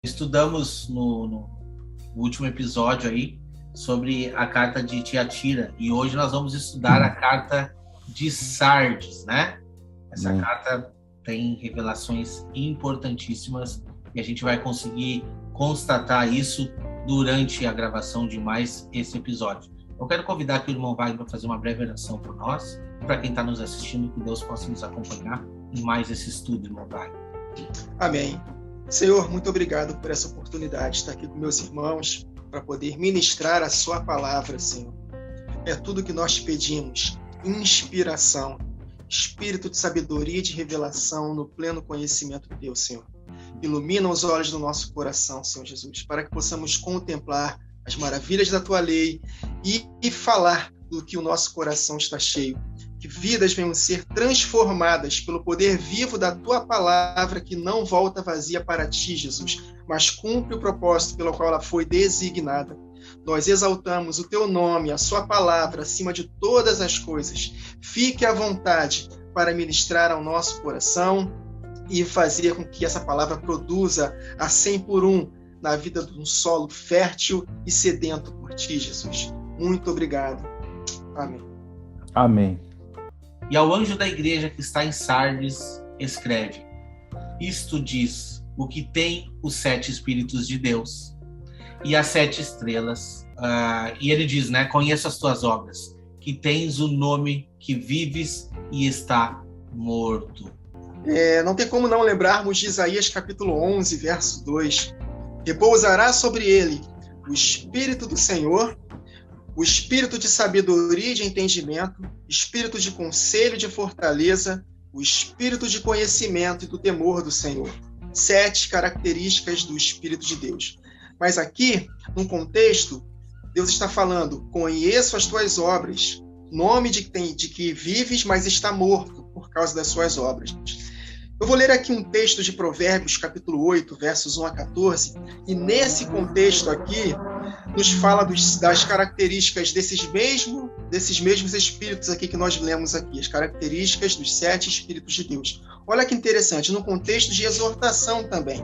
Estudamos no último episódio aí sobre a carta de Tiatira, e hoje nós vamos estudar a carta de Sardes, né? Essa carta tem revelações importantíssimas e a gente vai conseguir constatar isso durante a gravação de mais esse episódio. Eu quero convidar aqui o irmão Wagner para fazer uma breve oração por nós, para quem está nos assistindo, que Deus possa nos acompanhar em mais esse estudo, irmão Wagner. Amém. Senhor, muito obrigado por essa oportunidade de estar aqui com meus irmãos, para poder ministrar a sua palavra, Senhor. É tudo que nós pedimos, inspiração, espírito de sabedoria e de revelação no pleno conhecimento de Deus, Senhor. Ilumina os olhos do nosso coração, Senhor Jesus, para que possamos contemplar as maravilhas da Tua lei e falar do que o nosso coração está cheio. Que vidas venham ser transformadas pelo poder vivo da Tua palavra, que não volta vazia para Ti, Jesus, mas cumpre o propósito pelo qual ela foi designada. Nós exaltamos o Teu nome, a Sua palavra, acima de todas as coisas. Fique à vontade para ministrar ao nosso coração e fazer com que essa palavra produza a 100 por 1 na vida de um solo fértil e sedento por Ti, Jesus. Muito obrigado. Amém. Amém. E ao anjo da igreja que está em Sardes, escreve: Isto diz o que tem os 7 Espíritos de Deus e as 7 estrelas. E ele diz, né? Conheço as tuas obras, que tens o nome, que vives e está morto. Não tem como não lembrarmos de Isaías capítulo 11, verso 2. Repousará sobre ele o Espírito do Senhor, o espírito de sabedoria e de entendimento, espírito de conselho e de fortaleza, o espírito de conhecimento e do temor do Senhor. 7 características do Espírito de Deus. Mas aqui, num contexto, Deus está falando: conheço as tuas obras, nome de que vives, mas está morto por causa das suas obras. Eu vou ler aqui um texto de Provérbios, capítulo 8, versos 1 a 14, e nesse contexto aqui, nos fala das características desses mesmos espíritos aqui que nós lemos aqui, as características dos 7 Espíritos de Deus. Olha que interessante, no contexto de exortação também.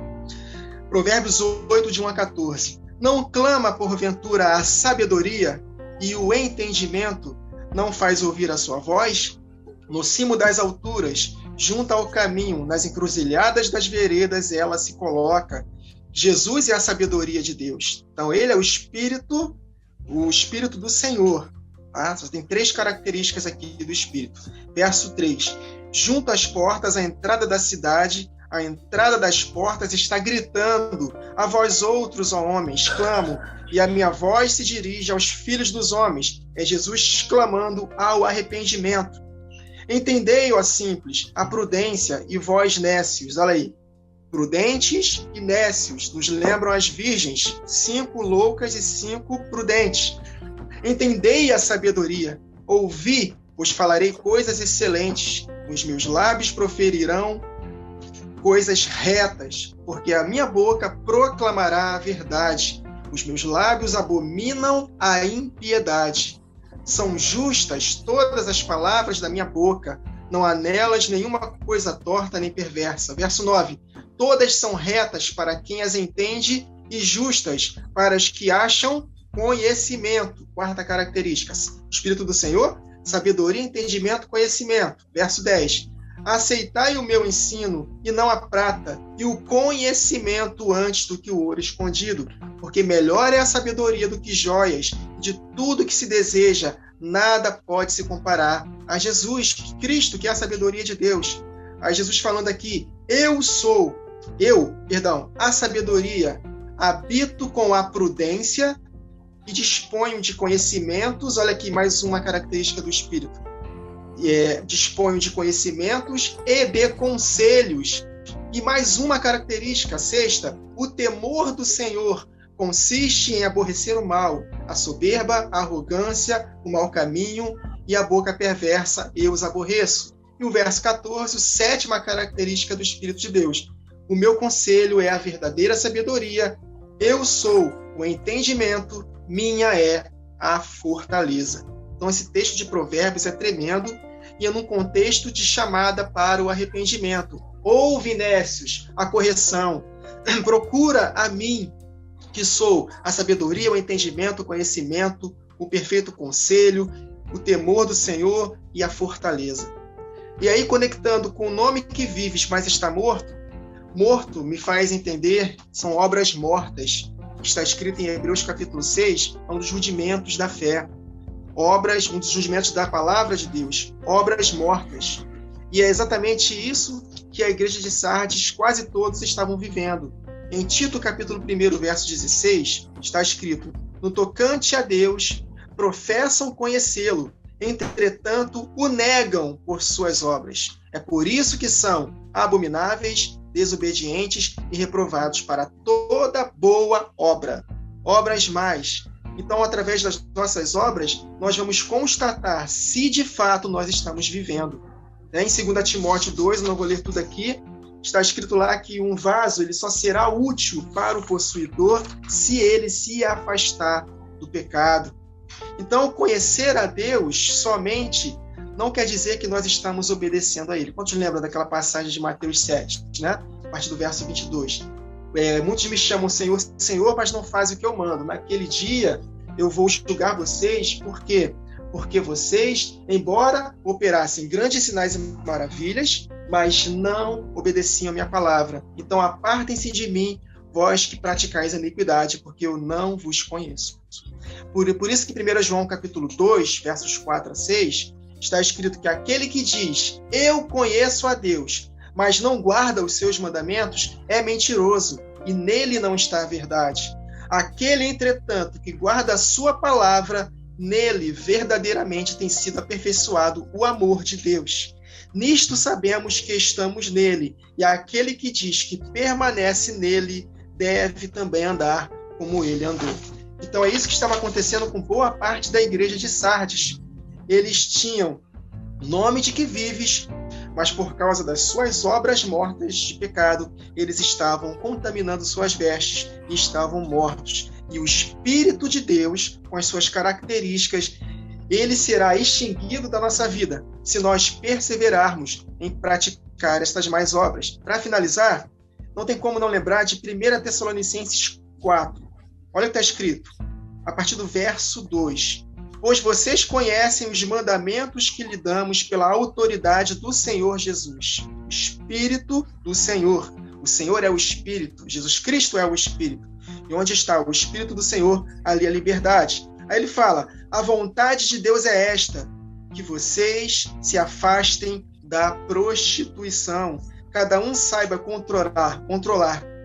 Provérbios 8, de 1 a 14. Não clama, porventura, a sabedoria e o entendimento não faz ouvir a sua voz? No cimo das alturas, junto ao caminho, nas encruzilhadas das veredas, ela se coloca. Jesus é a sabedoria de Deus. Então, ele é o Espírito do Senhor. Tá? Só tem 3 características aqui do Espírito. Verso 3. Junto às portas, a entrada da cidade, a entrada das portas está gritando: a vós outros, ó homens, clamo, e a minha voz se dirige aos filhos dos homens. É Jesus clamando ao arrependimento. Entendei, ó simples, a prudência, e vós nécios. Olha aí. Prudentes e nécios nos lembram as virgens, 5 loucas e 5 prudentes. Entendei a sabedoria. Ouvi, pois falarei coisas excelentes. Os meus lábios proferirão coisas retas, porque a minha boca proclamará a verdade. Os meus lábios abominam a impiedade. São justas todas as palavras da minha boca, não há nelas nenhuma coisa torta nem perversa. Verso 9. Todas são retas para quem as entende e justas para os que acham conhecimento. 4ª característica. Espírito do Senhor, sabedoria, entendimento, conhecimento. Verso 10. Aceitai o meu ensino, e não a prata, e o conhecimento antes do que o ouro escondido, porque melhor é a sabedoria do que joias. De tudo que se deseja, nada pode se comparar a Jesus Cristo, que é a sabedoria de Deus. A Jesus falando aqui: a sabedoria, habito com a prudência e disponho de conhecimentos. Olha aqui mais uma característica do Espírito. Disponho de conhecimentos e de conselhos. E mais uma característica, 6ª, o temor do Senhor consiste em aborrecer o mal, a soberba, a arrogância, o mau caminho e a boca perversa, eu os aborreço. E o verso 14, a 7ª característica do Espírito de Deus: o meu conselho é a verdadeira sabedoria, eu sou o entendimento, minha é a fortaleza. Então esse texto de Provérbios é tremendo e é num contexto de chamada para o arrependimento. Ouve, nécios, a correção. Procura a mim, que sou a sabedoria, o entendimento, o conhecimento, o perfeito conselho, o temor do Senhor e a fortaleza. E aí, conectando com o nome que vives, mas está morto, morto me faz entender, são obras mortas. Está escrito em Hebreus capítulo 6, é um dos rudimentos da fé. Obras, um dos rudimentos da palavra de Deus, obras mortas. E é exatamente isso que a igreja de Sardes, quase todos estavam vivendo. Em Tito capítulo 1, verso 16, está escrito: no tocante a Deus, professam conhecê-lo, entretanto o negam por suas obras. É por isso que são abomináveis, desobedientes e reprovados para toda boa obra. Obras mais. Então, através das nossas obras, nós vamos constatar se de fato nós estamos vivendo. Em 2 Timóteo 2, eu não vou ler tudo aqui, está escrito lá que um vaso ele só será útil para o possuidor se ele se afastar do pecado. Então, conhecer a Deus somente não quer dizer que nós estamos obedecendo a Ele. Quantos lembram daquela passagem de Mateus 7, né? A partir do verso 22? Muitos me chamam Senhor, Senhor, mas não fazem o que eu mando. Naquele dia eu vou julgar vocês, por quê? Porque vocês, embora operassem grandes sinais e maravilhas, mas não obedeciam a minha palavra. Então apartem-se de mim, vós que praticais a iniquidade, porque eu não vos conheço. Por isso que em 1 João capítulo 2, versos 4 a 6, está escrito que aquele que diz, eu conheço a Deus, mas não guarda os seus mandamentos, é mentiroso, e nele não está a verdade. Aquele, entretanto, que guarda a sua palavra, nele verdadeiramente tem sido aperfeiçoado o amor de Deus. Nisto sabemos que estamos nele, e aquele que diz que permanece nele, deve também andar como ele andou. Então é isso que estava acontecendo com boa parte da igreja de Sardes. Eles tinham nome de que vives, mas por causa das suas obras mortas de pecado, eles estavam contaminando suas vestes e estavam mortos. E o Espírito de Deus, com as suas características, ele será extinguido da nossa vida, se nós perseverarmos em praticar estas mais obras. Para finalizar, não tem como não lembrar de 1 Tessalonicenses 4. Olha o que está escrito, a partir do verso 2. Pois vocês conhecem os mandamentos que lhe damos pela autoridade do Senhor Jesus. O Espírito do Senhor. O Senhor é o Espírito. Jesus Cristo é o Espírito. E onde está o Espírito do Senhor, ali a liberdade. Aí ele fala, a vontade de Deus é esta, que vocês se afastem da prostituição. Cada um saiba controlar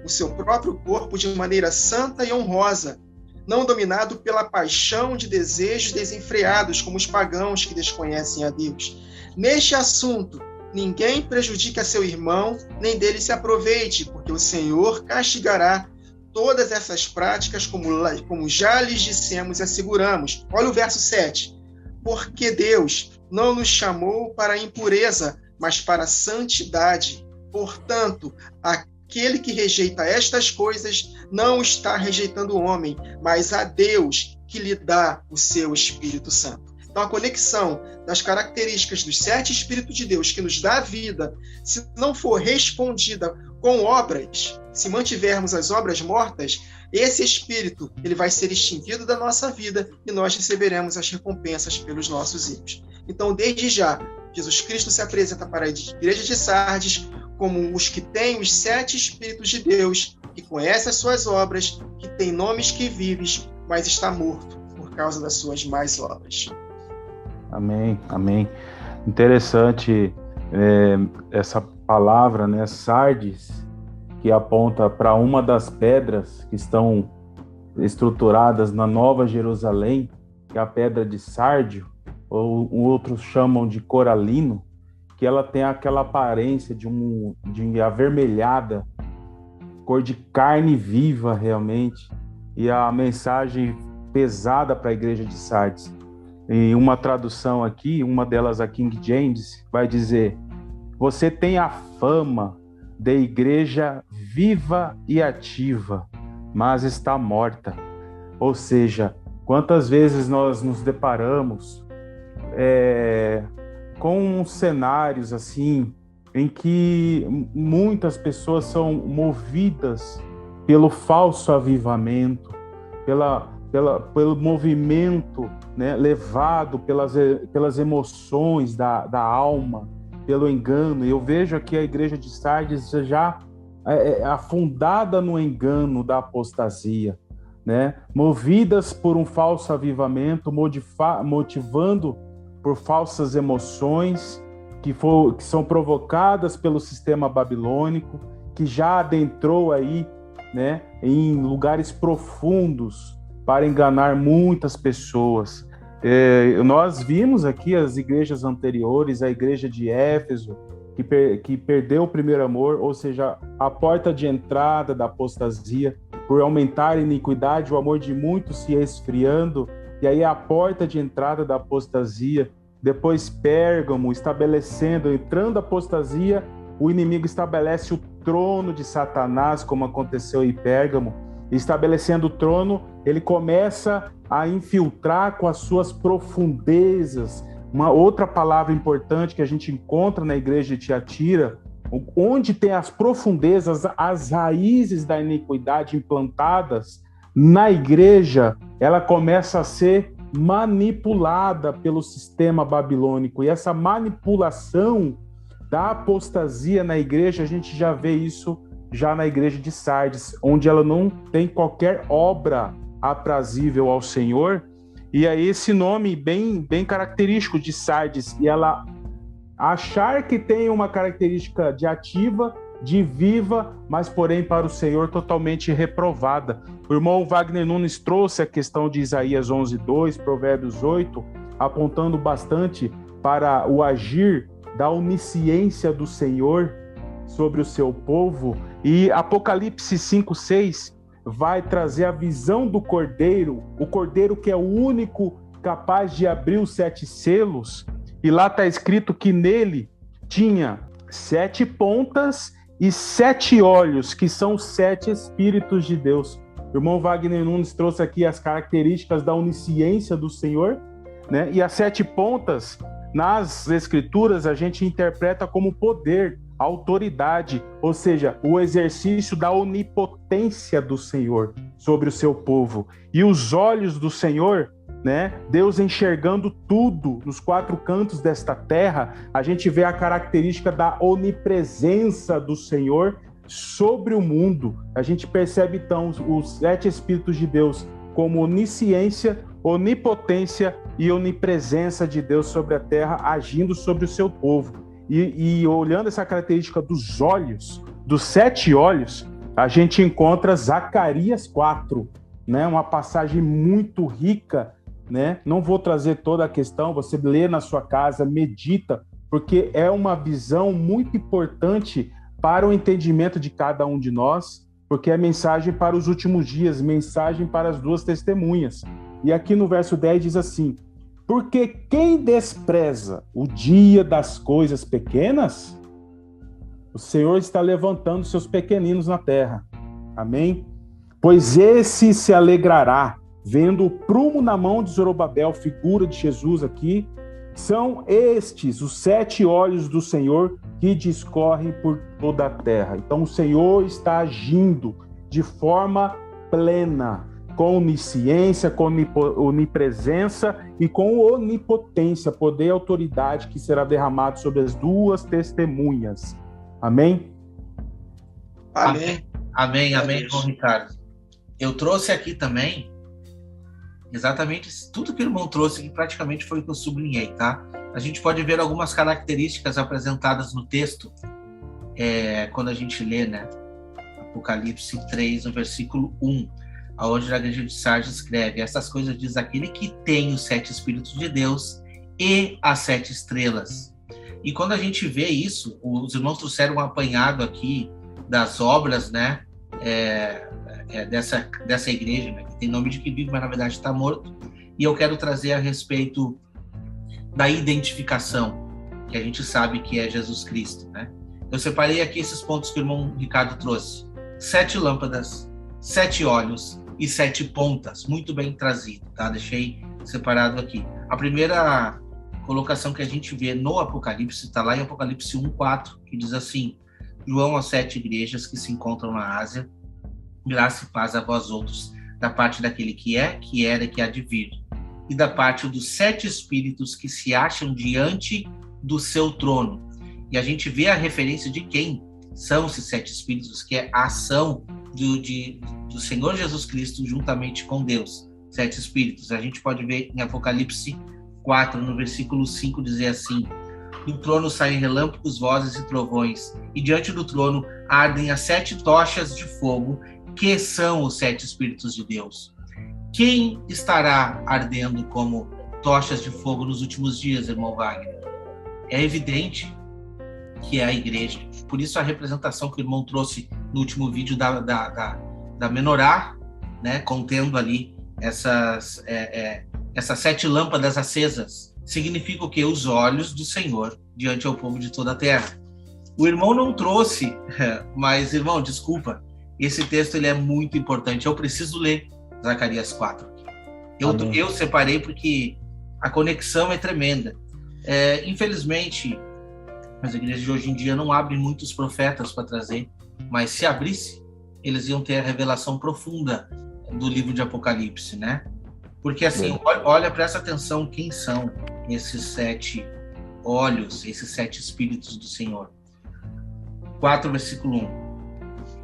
o seu próprio corpo de maneira santa e honrosa, não dominado pela paixão de desejos desenfreados, como os pagãos que desconhecem a Deus. Neste assunto, ninguém prejudique a seu irmão, nem dele se aproveite, porque o Senhor castigará todas essas práticas, como já lhes dissemos e asseguramos. Olha o verso 7. Porque Deus não nos chamou para a impureza, mas para a santidade. Portanto, aquele que rejeita estas coisas não está rejeitando o homem, mas a Deus que lhe dá o seu Espírito Santo. Então, a conexão das características dos 7 Espíritos de Deus que nos dá a vida, se não for respondida com obras, se mantivermos as obras mortas, esse Espírito ele vai ser extinguido da nossa vida e nós receberemos as recompensas pelos nossos erros. Então, desde já, Jesus Cristo se apresenta para a igreja de Sardes como os que têm os 7 Espíritos de Deus, que conhece as suas obras, que tem nomes que vives, mas está morto por causa das suas más obras. Amém, amém. Interessante essa palavra, né, Sardes, que aponta para uma das pedras que estão estruturadas na Nova Jerusalém, que é a pedra de sárdio, ou outros chamam de coralino, que ela tem aquela aparência de avermelhada, cor de carne viva realmente, e a mensagem pesada para a igreja de Sardes. Em uma tradução aqui, uma delas a King James, vai dizer: você tem a fama de igreja viva e ativa, mas está morta. Ou seja, quantas vezes nós nos deparamos com cenários assim, em que muitas pessoas são movidas pelo falso avivamento, pelo movimento, né, levado pelas emoções da alma, pelo engano. Eu vejo aqui a igreja de Sardes já afundada no engano da apostasia, né, movidas por um falso avivamento, motivando por falsas emoções que são provocadas pelo sistema babilônico, que já adentrou aí, né, em lugares profundos para enganar muitas pessoas. Nós vimos aqui as igrejas anteriores, a igreja de Éfeso, que perdeu o primeiro amor, ou seja, a porta de entrada da apostasia, por aumentar a iniquidade, o amor de muitos se esfriando, e aí a porta de entrada da apostasia. Depois Pérgamo, entrando a apostasia, o inimigo estabelece o trono de Satanás, como aconteceu em Pérgamo. Estabelecendo o trono, ele começa a infiltrar com as suas profundezas. Uma outra palavra importante que a gente encontra na igreja de Tiatira, onde tem as profundezas, as raízes da iniquidade implantadas na igreja, ela começa a ser manipulada pelo sistema babilônico. E essa manipulação da apostasia na igreja, a gente já vê isso já na igreja de Sardes, onde ela não tem qualquer obra aprazível ao Senhor. E aí esse nome bem característico de Sardes, e ela achar que tem uma característica de ativa, de viva, mas porém para o Senhor totalmente reprovada. O irmão Wagner Nunes trouxe a questão de Isaías 11:2, Provérbios 8, apontando bastante para o agir da onisciência do Senhor sobre o seu povo, e Apocalipse 5:6 vai trazer a visão do Cordeiro, o Cordeiro que é o único capaz de abrir os 7 selos, e lá está escrito que nele tinha 7 pontas e 7 olhos, que são 7 Espíritos de Deus. O irmão Wagner Nunes trouxe aqui as características da onisciência do Senhor, né? E as 7 pontas, nas Escrituras, a gente interpreta como poder, autoridade, ou seja, o exercício da onipotência do Senhor sobre o seu povo. E os olhos do Senhor, né? Deus enxergando tudo nos 4 cantos desta terra, a gente vê a característica da onipresença do Senhor sobre o mundo. A gente percebe então os 7 Espíritos de Deus como onisciência, onipotência e onipresença de Deus sobre a terra, agindo sobre o seu povo. E olhando essa característica dos olhos, dos 7 olhos, a gente encontra Zacarias 4, né? Uma passagem muito rica, né? Não vou trazer toda a questão, você lê na sua casa, medita, porque é uma visão muito importante para o entendimento de cada um de nós, porque é mensagem para os últimos dias, mensagem para as 2 testemunhas. E aqui no verso 10 diz assim: porque quem despreza o dia das coisas pequenas, o Senhor está levantando seus pequeninos na terra. Amém? Pois esse se alegrará, vendo o prumo na mão de Zorobabel, figura de Jesus aqui. São estes os 7 olhos do Senhor que discorrem por toda a terra. Então o Senhor está agindo de forma plena, com onisciência, com onipresença e com onipotência, poder e autoridade que será derramado sobre as 2 testemunhas. Amém? Amém. Amém, irmão Ricardo. Eu trouxe aqui também exatamente tudo que o irmão trouxe, que praticamente foi o que eu sublinhei, tá? A gente pode ver algumas características apresentadas no texto, quando a gente lê, né? Apocalipse 3, no versículo 1, onde a igreja de Sardes escreve: essas coisas diz aquele que tem os 7 Espíritos de Deus e as 7 estrelas. E quando a gente vê isso, os irmãos trouxeram um apanhado aqui das obras, né? Dessa igreja, né, que tem nome de que vive, mas na verdade está morto. E eu quero trazer a respeito da identificação, que a gente sabe que é Jesus Cristo, né? Eu separei aqui esses pontos que o irmão Ricardo trouxe: 7 lâmpadas, 7 olhos e 7 pontas. Muito bem trazido, tá? Deixei separado aqui. A primeira colocação que a gente vê no Apocalipse está lá em Apocalipse 1:4, que diz assim: João às 7 igrejas que se encontram na Ásia, Graça e paz a vós outros, da parte daquele que é, que era e que há de vir, e da parte dos 7 espíritos que se acham diante do seu trono. E a gente vê a referência de quem são esses 7 espíritos, que é a ação do Senhor Jesus Cristo juntamente com Deus. 7 espíritos. A gente pode ver em Apocalipse 4, no versículo 5, dizer assim: do trono saem relâmpagos, vozes e trovões, e diante do trono ardem as 7 tochas de fogo, que são os 7 espíritos de Deus. Quem estará ardendo como tochas de fogo nos últimos dias, irmão Wagner? É evidente que é a igreja. Por isso a representação que o irmão trouxe no último vídeo da menorá, né, contendo ali essas 7 lâmpadas acesas, significa o quê? Os olhos do Senhor diante ao povo de toda a terra. O irmão não trouxe, mas, irmão, desculpa, esse texto ele é muito importante. Eu preciso ler Zacarias 4. Eu separei porque a conexão é tremenda. Infelizmente, as igrejas de hoje em dia não abrem muitos profetas para trazer, mas se abrisse, eles iam ter a revelação profunda do livro de Apocalipse, né? Porque assim, olha, presta atenção quem são esses 7 olhos, esses 7 espíritos do Senhor. 4, versículo 1.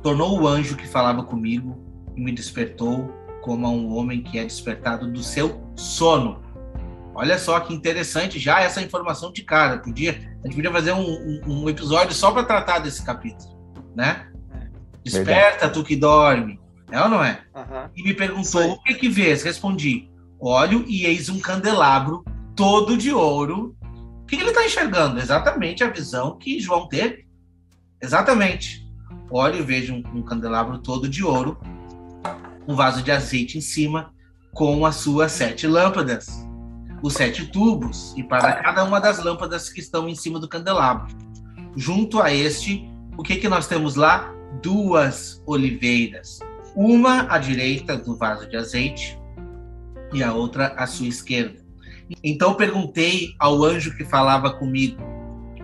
Tornou o anjo que falava comigo e me despertou como a um homem que é despertado do seu sono. Olha só que interessante já essa informação de cara. A gente podia fazer um episódio só para tratar desse capítulo, né? Desperta, tu que dorme. É ou não é? Uhum. E me perguntou, o que vês? Respondi, olho e eis um candelabro todo de ouro. O que ele está enxergando? Exatamente a visão que João teve. Exatamente. Olho e vejo um candelabro todo de ouro, um vaso de azeite em cima, com as suas 7 lâmpadas, os 7 tubos, e para cada uma das lâmpadas que estão em cima do candelabro. Junto a este, o que nós temos lá? 2 oliveiras. Uma à direita do vaso de azeite e a outra à sua esquerda. Então perguntei ao anjo que falava comigo,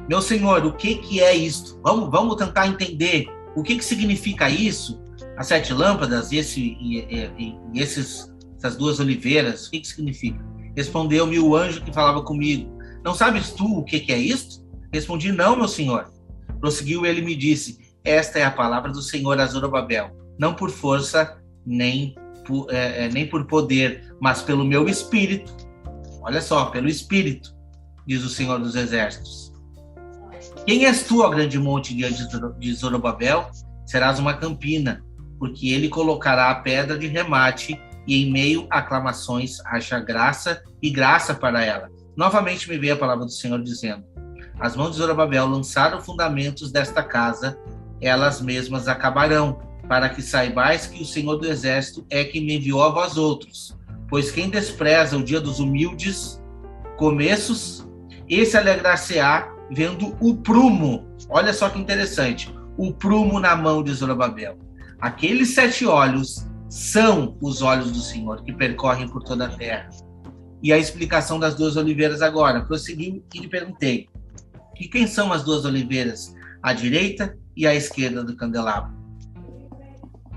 meu senhor, o que é isto? Vamos tentar entender o que significa isso? As 7 lâmpadas e essas 2 oliveiras, o que significa? Respondeu-me o anjo que falava comigo, não sabes tu o que é isto? Respondi, não, meu senhor. Prosseguiu ele e me disse, esta é a palavra do Senhor a Zorobabel, não por força, nem por poder, mas pelo meu espírito. Olha só, pelo espírito, diz o Senhor dos Exércitos. Quem és tu, ó grande monte diante de Zorobabel? Serás uma campina, porque ele colocará a pedra de remate e em meio a aclamações haja graça e graça para ela. Novamente me veio a palavra do Senhor dizendo, as mãos de Zorobabel lançaram fundamentos desta casa, elas mesmas acabarão, para que saibais que o Senhor do Exército é quem me enviou a vós outros. Pois quem despreza o dia dos humildes começos, esse alegrar-se-á vendo o prumo. Olha só que interessante. O prumo na mão de Zorobabel. Aqueles 7 olhos são os olhos do Senhor que percorrem por toda a terra. E a explicação das 2 oliveiras agora. Prossegui e lhe perguntei. E quem são as 2 oliveiras? À direita e à esquerda do candelabro.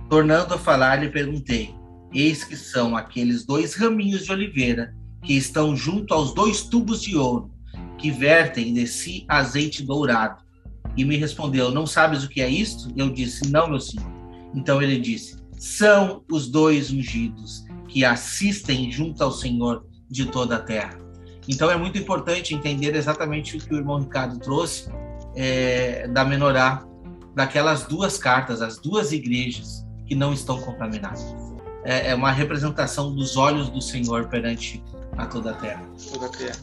Tornando a falar, lhe perguntei. Eis que são aqueles 2 raminhos de oliveira que estão junto aos 2 tubos de ouro, que vertem de si azeite dourado. E me respondeu, não sabes o que é isto? Eu disse, não, meu senhor. Então ele disse, são os 2 ungidos que assistem junto ao Senhor de toda a terra. Então é muito importante entender exatamente o que o irmão Ricardo trouxe da menorá, daquelas 2 cartas, as 2 igrejas que não estão contaminadas. É uma representação dos olhos do Senhor perante a toda a terra. Toda a terra.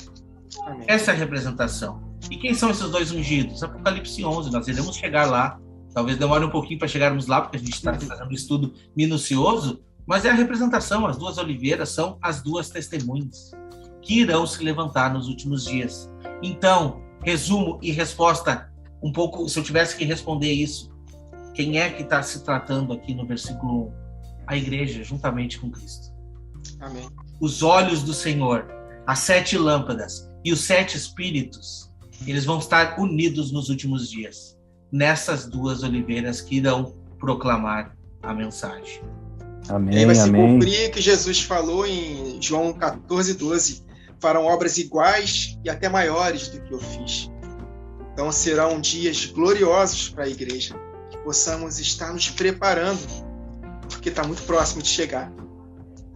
Amém. Essa é a representação. E quem são esses 2 ungidos? Apocalipse 11, nós iremos chegar lá. Talvez demore um pouquinho para chegarmos lá, porque a gente está fazendo um estudo minucioso, mas é a representação. As 2 oliveiras são as 2 testemunhas que irão se levantar nos últimos dias. Então, resumo e resposta um pouco, se eu tivesse que responder isso, quem é que está se tratando aqui no versículo 1? A igreja, juntamente com Cristo. Amém. Os olhos do Senhor, as 7 lâmpadas e os 7 espíritos, eles vão estar unidos nos últimos dias, nessas 2 oliveiras que irão proclamar a mensagem. Amém, E aí vai se amém. cumprir que Jesus falou em João 14:12. Farão obras iguais e até maiores do que eu fiz. Então serão dias gloriosos para a igreja, que possamos estar nos preparando, porque está muito próximo de chegar.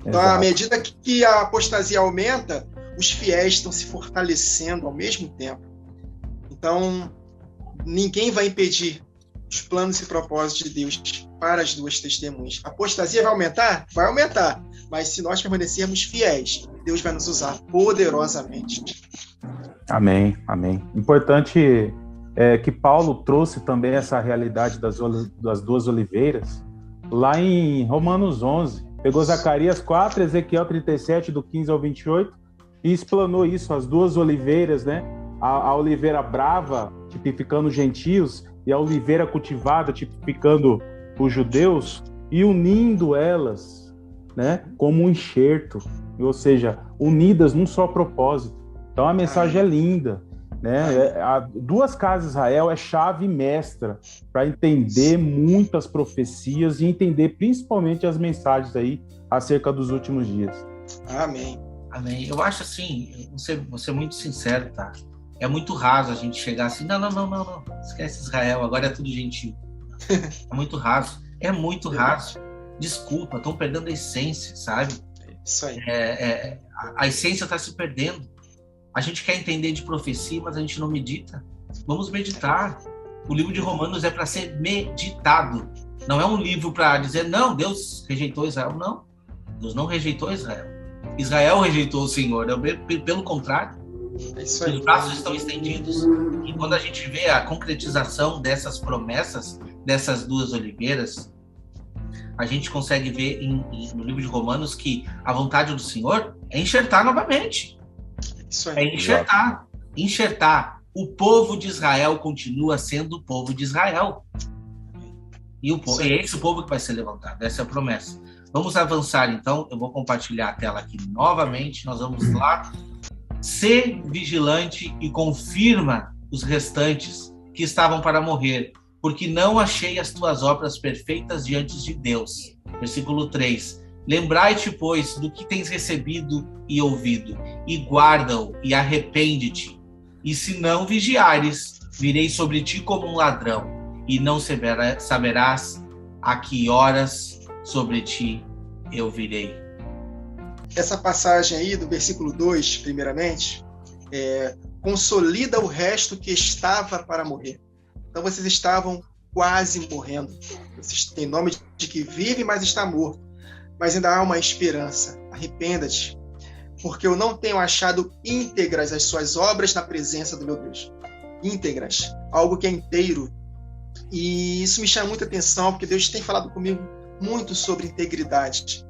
Então, à Exato. medida que a apostasia aumenta, os fiéis estão se fortalecendo ao mesmo tempo. Então, ninguém vai impedir os planos e propósitos de Deus para as duas testemunhas. A apostasia vai aumentar? Vai aumentar. Mas se nós permanecermos fiéis, Deus vai nos usar poderosamente. Amém, amém. Importante é que Paulo trouxe também essa realidade das duas oliveiras lá em Romanos 11. Pegou Zacarias 4, Ezequiel 37, do 15 ao 28, e explanou isso, as duas oliveiras, né? A oliveira brava, tipificando os gentios, e a oliveira cultivada, tipificando os judeus, e unindo elas, né, como um enxerto, ou seja, unidas num só propósito. Então a mensagem é linda, né? Duas casas de Israel é chave mestra para entender muitas profecias e entender principalmente as mensagens aí acerca dos últimos dias. Amém. Amém. Eu acho assim, vou ser muito sincero, tá? É muito raso a gente chegar assim, não, esquece Israel, agora é tudo gentil. É muito raso. É muito raso. Desculpa, estão perdendo a essência, sabe? Isso aí. A essência está se perdendo. A gente quer entender de profecia, mas a gente não medita. Vamos meditar. O livro de Romanos é para ser meditado. Não é um livro para dizer, não, Deus rejeitou Israel. Não, Deus não rejeitou Israel. Israel rejeitou o Senhor. Pelo contrário, os braços estão estendidos. E quando a gente vê a concretização dessas promessas, dessas duas oliveiras, a gente consegue ver no livro de Romanos que a vontade do Senhor é enxertar novamente. Isso aí. É enxertar. O povo de Israel continua sendo o povo de Israel. E é esse o povo que vai ser levantado. Essa é a promessa. Vamos avançar, então. Eu vou compartilhar a tela aqui novamente. Nós vamos lá. Sê vigilante e confirma os restantes que estavam para morrer, porque não achei as tuas obras perfeitas diante de Deus. Versículo 3. Lembrai-te, pois, do que tens recebido e ouvido, e guarda-o, e arrepende-te. E se não vigiares, virei sobre ti como um ladrão, e não saberás a que horas sobre ti eu virei. Essa passagem aí do versículo 2, primeiramente, consolida o resto que estava para morrer. Então vocês estavam quase morrendo. Vocês têm nome de que vive, mas está morto. Mas ainda há uma esperança. Arrependa-te, porque eu não tenho achado íntegras as suas obras na presença do meu Deus. Íntegras, algo que é inteiro. E isso me chama muita atenção, porque Deus tem falado comigo muito sobre integridade.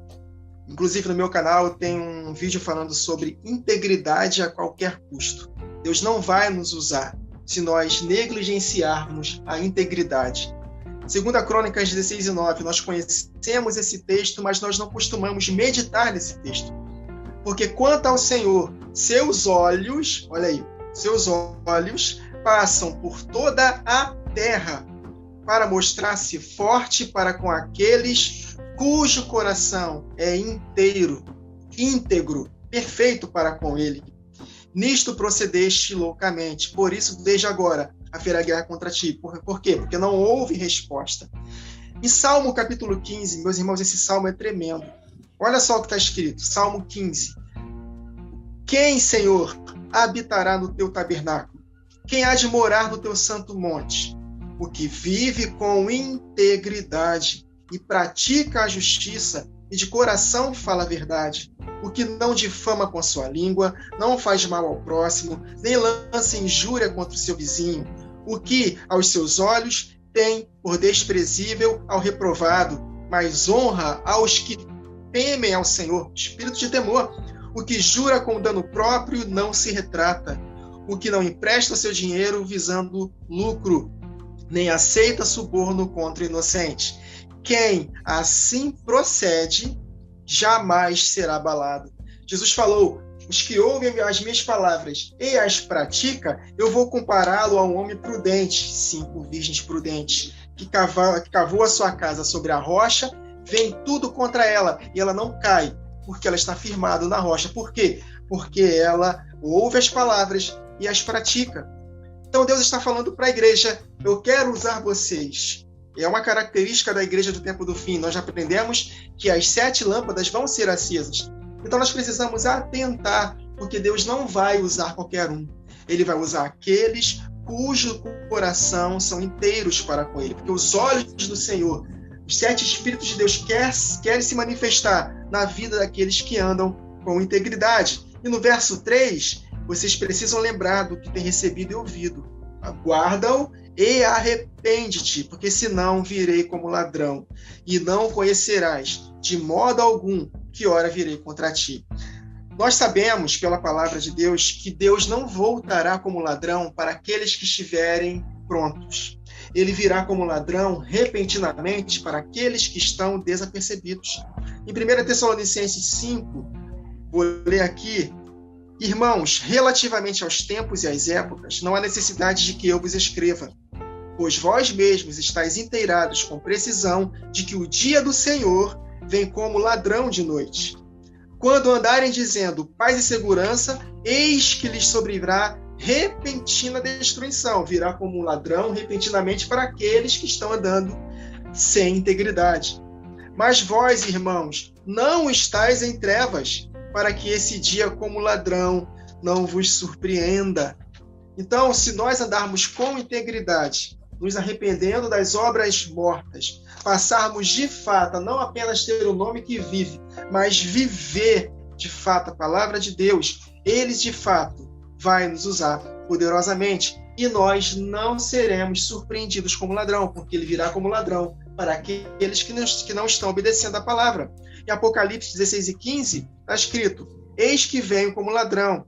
Inclusive no meu canal tem um vídeo falando sobre integridade a qualquer custo. Deus não vai nos usar se nós negligenciarmos a integridade. Segundo a Crônicas 16:9, nós conhecemos esse texto, mas nós não costumamos meditar nesse texto. Porque quanto ao Senhor, seus olhos, olha aí, seus olhos passam por toda a terra para mostrar-se forte para com aqueles cujo coração é inteiro, íntegro, perfeito para com ele. Nisto procedeste loucamente, por isso desde agora haverá guerra contra ti. Por quê? Porque não houve resposta. Em Salmo capítulo 15, meus irmãos, esse salmo é tremendo. Olha só o que está escrito, Salmo 15. Quem, Senhor, habitará no teu tabernáculo? Quem há de morar no teu santo monte? O que vive com integridade e pratica a justiça e de coração fala a verdade. O que não difama com a sua língua, não faz mal ao próximo, nem lança injúria contra o seu vizinho. O que, aos seus olhos, tem por desprezível ao reprovado, mas honra aos que temem ao Senhor, espírito de temor. O que jura com dano próprio não se retrata. O que não empresta seu dinheiro visando lucro, nem aceita suborno contra o inocente. Quem assim procede, jamais será abalado. Jesus falou, os que ouvem as minhas palavras e as pratica, eu vou compará-lo a um homem prudente, 5 virgens prudentes, que cavou a sua casa sobre a rocha, vem tudo contra ela, e ela não cai, porque ela está firmada na rocha. Por quê? Porque ela ouve as palavras e as pratica. Então Deus está falando para a igreja, eu quero usar vocês. É uma característica da igreja do tempo do fim. Nós já aprendemos que as 7 lâmpadas vão ser acesas. Então nós precisamos atentar, porque Deus não vai usar qualquer um. Ele vai usar aqueles cujo coração são inteiros para com ele. Porque os olhos do Senhor, os 7 Espíritos de Deus querem se manifestar na vida daqueles que andam com integridade. E no verso 3, vocês precisam lembrar do que tem recebido e ouvido. Aguarda-o e arrepende-te, porque senão virei como ladrão, e não conhecerás de modo algum que hora virei contra ti. Nós sabemos, pela palavra de Deus, que Deus não voltará como ladrão para aqueles que estiverem prontos. Ele virá como ladrão repentinamente para aqueles que estão desapercebidos. Em 1 Tessalonicenses 5, vou ler aqui: irmãos, relativamente aos tempos e às épocas, não há necessidade de que eu vos escreva, pois vós mesmos estáis inteirados com precisão de que o dia do Senhor vem como ladrão de noite. Quando andarem dizendo paz e segurança, eis que lhes sobrevirá repentina destruição. Virá como um ladrão repentinamente para aqueles que estão andando sem integridade. Mas vós, irmãos, não estáis em trevas, para que esse dia como ladrão não vos surpreenda. Então, se nós andarmos com integridade, nos arrependendo das obras mortas, passarmos de fato a não apenas ter o nome que vive, mas viver de fato a palavra de Deus, ele de fato vai nos usar poderosamente e nós não seremos surpreendidos como ladrão, porque ele virá como ladrão para aqueles que não estão obedecendo a palavra. Em Apocalipse 16 e 15 está escrito: eis que venho como ladrão,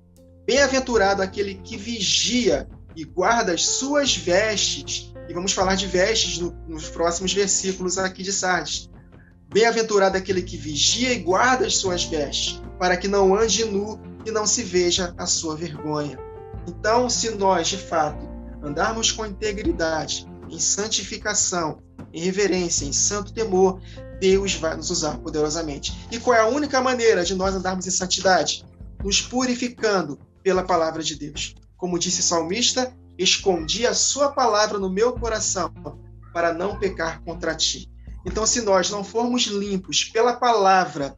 bem-aventurado aquele que vigia e guarda as suas vestes. E vamos falar de vestes nos próximos versículos aqui de Sardes. Bem-aventurado aquele que vigia e guarda as suas vestes, para que não ande nu e não se veja a sua vergonha. Então, se nós, de fato, andarmos com integridade, em santificação, em reverência, em santo temor, Deus vai nos usar poderosamente. E qual é a única maneira de nós andarmos em santidade? Nos purificando pela palavra de Deus. Como disse o salmista, escondi a sua palavra no meu coração para não pecar contra ti. Então, se nós não formos limpos pela palavra,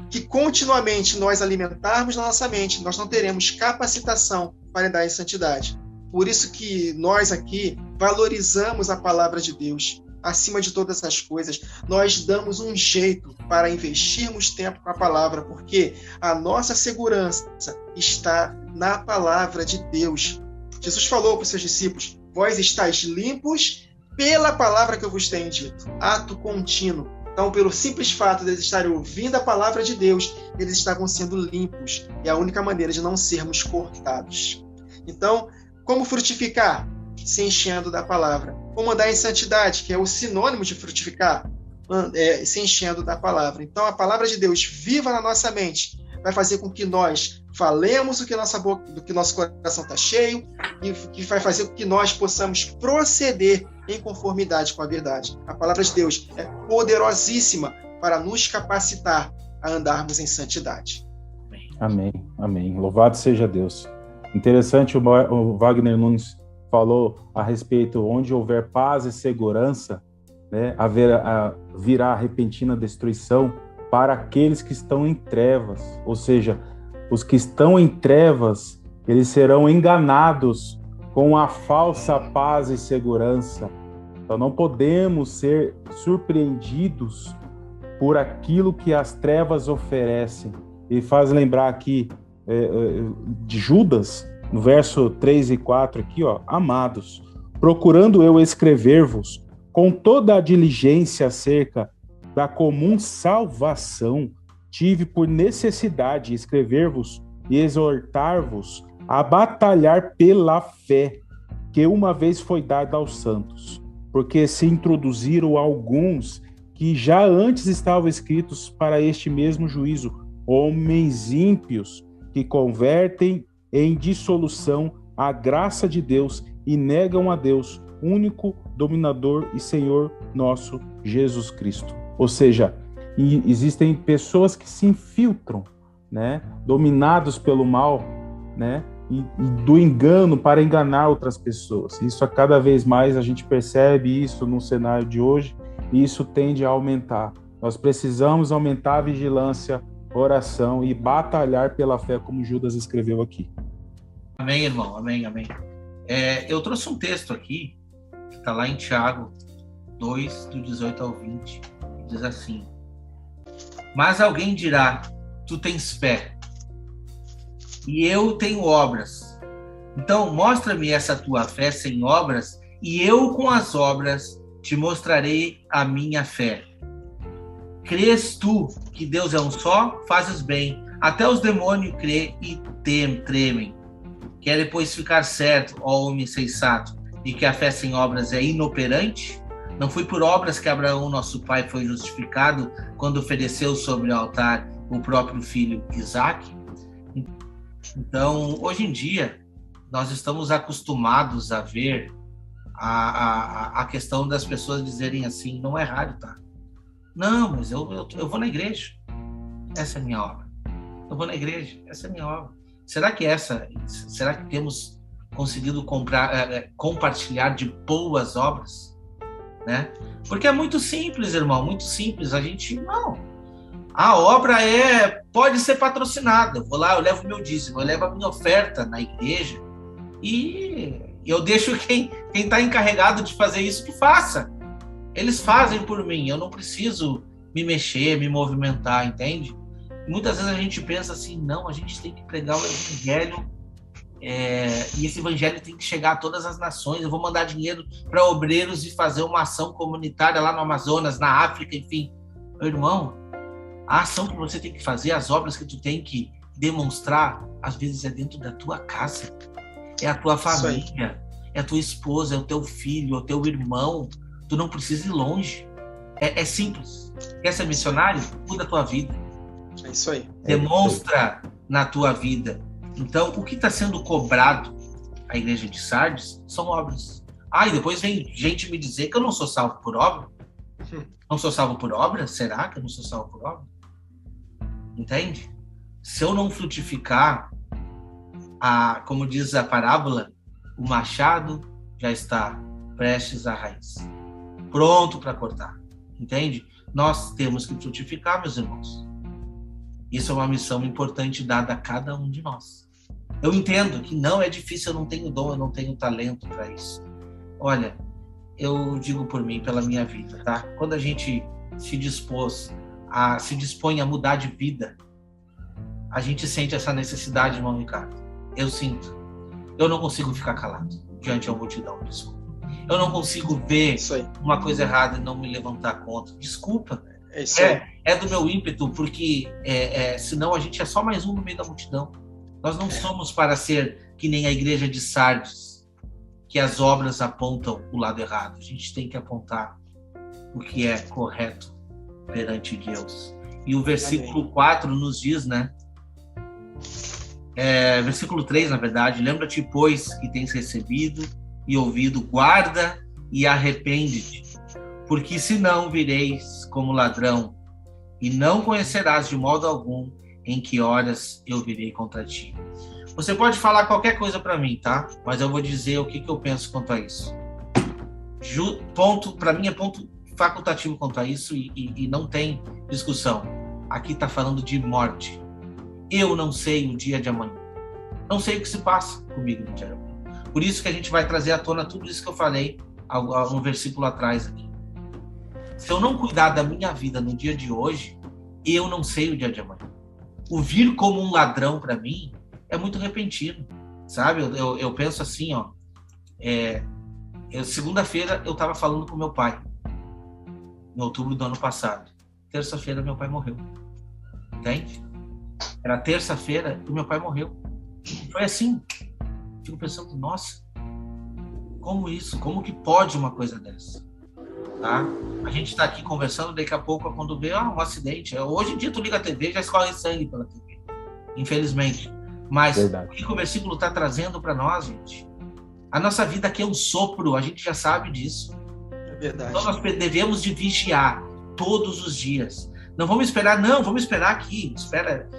que continuamente nós alimentarmos na nossa mente, nós não teremos capacitação para andar em santidade. Por isso que nós aqui valorizamos a palavra de Deus acima de todas as coisas. Nós damos um jeito para investirmos tempo com a palavra, porque a nossa segurança está na palavra de Deus. Jesus falou para os seus discípulos: vós estáis limpos pela palavra que eu vos tenho dito. Ato contínuo. Então, pelo simples fato de eles estarem ouvindo a palavra de Deus, eles estavam sendo limpos. É a única maneira de não sermos cortados. Então, como frutificar? Se enchendo da palavra. Como andar em santidade, que é o sinônimo de frutificar? Se enchendo da palavra. Então, a palavra de Deus viva na nossa mente vai fazer com que nós falemos do que nosso coração está cheio e que vai fazer com que nós possamos proceder em conformidade com a verdade. A palavra de Deus é poderosíssima para nos capacitar a andarmos em santidade. Amém, amém. Louvado seja Deus. Interessante, o Wagner Nunes falou a respeito, onde houver paz e segurança, né, virá repentina destruição para aqueles que estão em trevas. Ou seja, os que estão em trevas, eles serão enganados com a falsa paz e segurança. Então não podemos ser surpreendidos por aquilo que as trevas oferecem. E faz lembrar aqui de Judas, no verso 3 e 4 aqui, ó: amados, procurando eu escrever-vos com toda a diligência acerca da comum salvação, tive por necessidade escrever-vos e exortar-vos a batalhar pela fé que uma vez foi dada aos santos, porque se introduziram alguns que já antes estavam escritos para este mesmo juízo, homens ímpios, que convertem em dissolução a graça de Deus e negam a Deus, único dominador e Senhor nosso Jesus Cristo. Ou seja, existem pessoas que se infiltram, né, dominados pelo mal, né, e do engano para enganar outras pessoas. Isso a cada vez mais a gente percebe isso no cenário de hoje, e isso tende a aumentar. Nós precisamos aumentar a vigilância, oração e batalhar pela fé, como Judas escreveu aqui. Amém, irmão. Amém, amém. Eu trouxe um texto aqui, que está lá em Tiago 2, do 18 ao 20, que diz assim: mas alguém dirá, tu tens fé, e eu tenho obras. Então, mostra-me essa tua fé sem obras, e eu com as obras te mostrarei a minha fé. Crês tu que Deus é um só? Fazes bem. Até os demônios crêem e tremem. Quer depois ficar certo, ó homem sensato, de que a fé sem obras é inoperante? Não foi por obras que Abraão, nosso pai, foi justificado quando ofereceu sobre o altar o próprio filho Isaque? Então, hoje em dia, nós estamos acostumados a ver a questão das pessoas dizerem assim, não é raro, tá? Não, mas eu vou na igreja. Essa é a minha obra. Eu vou na igreja. Essa é a minha obra. Será que temos conseguido compartilhar de boas obras? Né? Porque é muito simples, irmão, muito simples. Não. A obra pode ser patrocinada. Eu vou lá, eu levo o meu dízimo, eu levo a minha oferta na igreja e eu deixo quem está encarregado de fazer isso que faça. Eles fazem por mim, eu não preciso me mexer, me movimentar, entende? Muitas vezes a gente pensa assim, não, a gente tem que pregar o evangelho e esse evangelho tem que chegar a todas as nações, eu vou mandar dinheiro para obreiros e fazer uma ação comunitária lá no Amazonas, na África, enfim. Meu irmão, a ação que você tem que fazer, as obras que tu tem que demonstrar, às vezes é dentro da tua casa, é a tua família, é a tua esposa, é o teu filho, é o teu irmão. Tu não precisa ir longe. É simples. Quer ser missionário? Muda a tua vida. É isso aí. Demonstra na tua vida. Então, o que está sendo cobrado à igreja de Sardes são obras. E depois vem gente me dizer que eu não sou salvo por obra. Não sou salvo por obra? Será que eu não sou salvo por obra? Entende? Se eu não frutificar, como diz a parábola, o machado já está prestes à raiz, pronto para cortar. Entende? Nós temos que frutificar, meus irmãos. Isso é uma missão importante dada a cada um de nós. Eu entendo que não é difícil, eu não tenho dom, eu não tenho talento para isso. Olha, eu digo por mim, pela minha vida, tá? Quando a gente se dispõe a mudar de vida, a gente sente essa necessidade, irmão Ricardo. Eu sinto. Eu não consigo ficar calado diante da multidão, desculpa. Eu não consigo ver uma coisa errada e não me levantar contra. Desculpa. É do meu ímpeto, porque senão a gente é só mais um no meio da multidão. Nós não somos para ser que nem a igreja de Sardes, que as obras apontam o lado errado. A gente tem que apontar o que é correto perante Deus. E o versículo 4 nos diz, né? Versículo 3, na verdade: lembra-te, pois, que tens recebido e ouvido, guarda e arrepende-te, porque senão vireis como ladrão, e não conhecerás de modo algum em que horas eu virei contra ti. Você pode falar qualquer coisa para mim, tá? Mas eu vou dizer o que eu penso quanto a isso. Para mim é ponto facultativo quanto a isso e não tem discussão. Aqui está falando de morte. Eu não sei o dia de amanhã. Não sei o que se passa comigo no dia de amanhã. Por isso que a gente vai trazer à tona tudo isso que eu falei no versículo atrás aqui. Se eu não cuidar da minha vida no dia de hoje, eu não sei o dia de amanhã. O vir como um ladrão para mim é muito repentino, sabe? Eu penso assim, ó. Segunda-feira eu estava falando com meu pai, em outubro do ano passado. Terça-feira meu pai morreu. Entende? Era terça-feira e meu pai morreu. Foi assim. Fico pensando, nossa, como isso? Como que pode uma coisa dessa? Tá? A gente está aqui conversando, daqui a pouco, quando vê um acidente. Hoje em dia tu liga a TV, já escorre sangue pela TV. Infelizmente. Mas o que o versículo está trazendo para nós, gente? A nossa vida aqui é um sopro, a gente já sabe disso. É verdade. Então nós devemos de vigiar todos os dias. Não vamos esperar, vamos esperar aqui. Espera,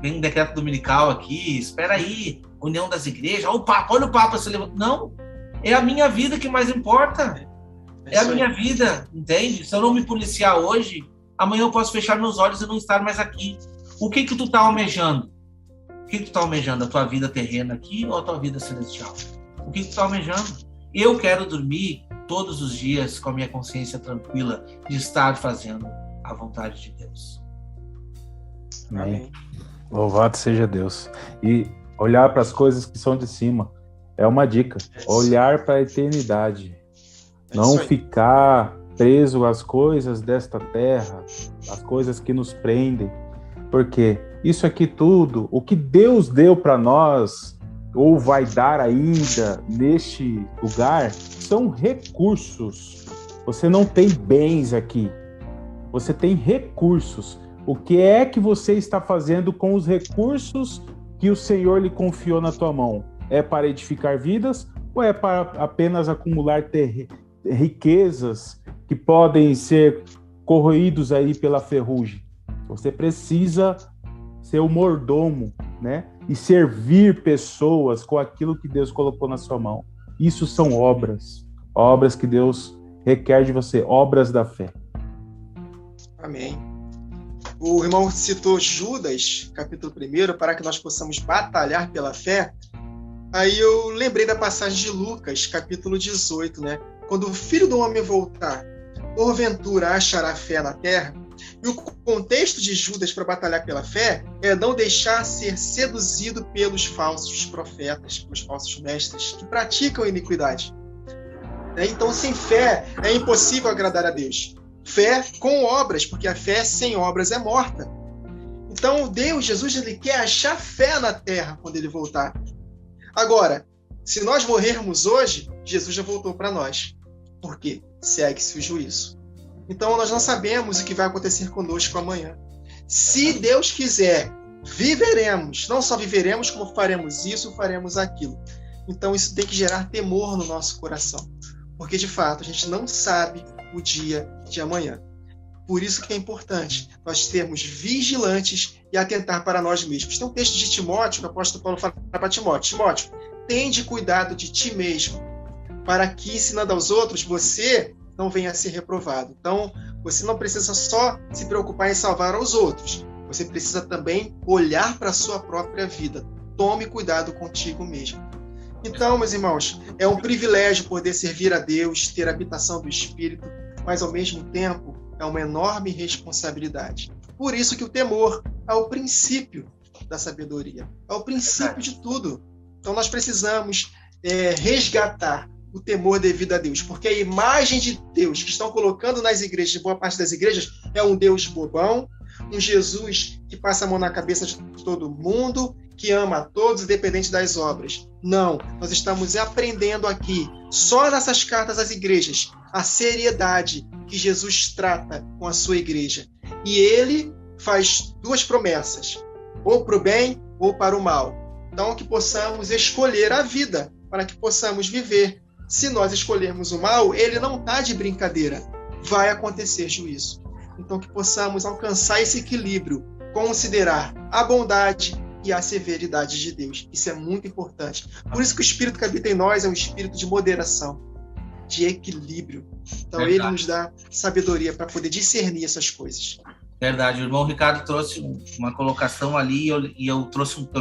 vem um decreto dominical aqui, espera aí, união das igrejas, olha o Papa se levanta. Não, é a minha vida que mais importa. É a minha vida, entende? Se eu não me policiar hoje, amanhã eu posso fechar meus olhos e não estar mais aqui. O que tu tá almejando? O que tu tá almejando? A tua vida terrena aqui ou a tua vida celestial? O que tu tá almejando? Eu quero dormir todos os dias com a minha consciência tranquila de estar fazendo a vontade de Deus. Amém. Louvado seja Deus. E olhar para as coisas que são de cima é uma dica. Olhar para a eternidade. Não ficar preso às coisas desta terra, às coisas que nos prendem. Porque isso aqui tudo, o que Deus deu para nós, ou vai dar ainda neste lugar, são recursos. Você não tem bens aqui. Você tem recursos. O que é que você está fazendo com os recursos que o Senhor lhe confiou na tua mão? É para edificar vidas ou é para apenas acumular riquezas que podem ser corroídos aí pela ferrugem? Você precisa ser o mordomo, né? E servir pessoas com aquilo que Deus colocou na sua mão. Isso são obras que Deus requer de você, obras da fé. Amém. O irmão citou Judas, capítulo 1, para que nós possamos batalhar pela fé. Aí eu lembrei da passagem de Lucas, capítulo 18, né? Quando o Filho do Homem voltar, porventura achará fé na terra? E o contexto de Judas para batalhar pela fé é não deixar ser seduzido pelos falsos profetas, pelos falsos mestres que praticam iniquidade. Então, sem fé, é impossível agradar a Deus. Fé com obras, porque a fé sem obras é morta. Então, Jesus, ele quer achar fé na terra quando ele voltar. Agora, se nós morrermos hoje, Jesus já voltou para nós. Por quê? Segue-se o juízo. Então, nós não sabemos o que vai acontecer conosco amanhã. Se Deus quiser, viveremos. Não só viveremos, como faremos isso, faremos aquilo. Então, isso tem que gerar temor no nosso coração. Porque, de fato, a gente não sabe o dia de amanhã. Por isso que é importante nós sermos vigilantes e atentar para nós mesmos. Tem um texto de Timóteo, que o apóstolo Paulo fala para Timóteo: Timóteo, tende cuidado de ti mesmo, para que, ensinando aos outros, você não venha a ser reprovado. Então, você não precisa só se preocupar em salvar aos outros, você precisa também olhar para a sua própria vida. Tome cuidado contigo mesmo. Então, meus irmãos, é um privilégio poder servir a Deus, ter a habitação do Espírito, mas, ao mesmo tempo, é uma enorme responsabilidade. Por isso que o temor é o princípio da sabedoria, é o princípio de tudo. Então, nós precisamos resgatar o temor devido a Deus, porque a imagem de Deus que estão colocando nas igrejas, boa parte das igrejas, é um Deus bobão, um Jesus que passa a mão na cabeça de todo mundo, que ama a todos, independente das obras. Não, nós estamos aprendendo aqui, só nessas cartas às igrejas, a seriedade que Jesus trata com a sua igreja. E ele faz duas promessas, ou para o bem ou para o mal. Então, que possamos escolher a vida, para que possamos viver. Se nós escolhermos o mal, ele não está de brincadeira, vai acontecer juízo. Então, que possamos alcançar esse equilíbrio, considerar a bondade e a severidade de Deus. Isso é muito importante. Por isso que o Espírito que habita em nós é um espírito de moderação, de equilíbrio. Então, Ele nos dá sabedoria para poder discernir essas coisas. Verdade. O irmão Ricardo trouxe uma colocação ali e eu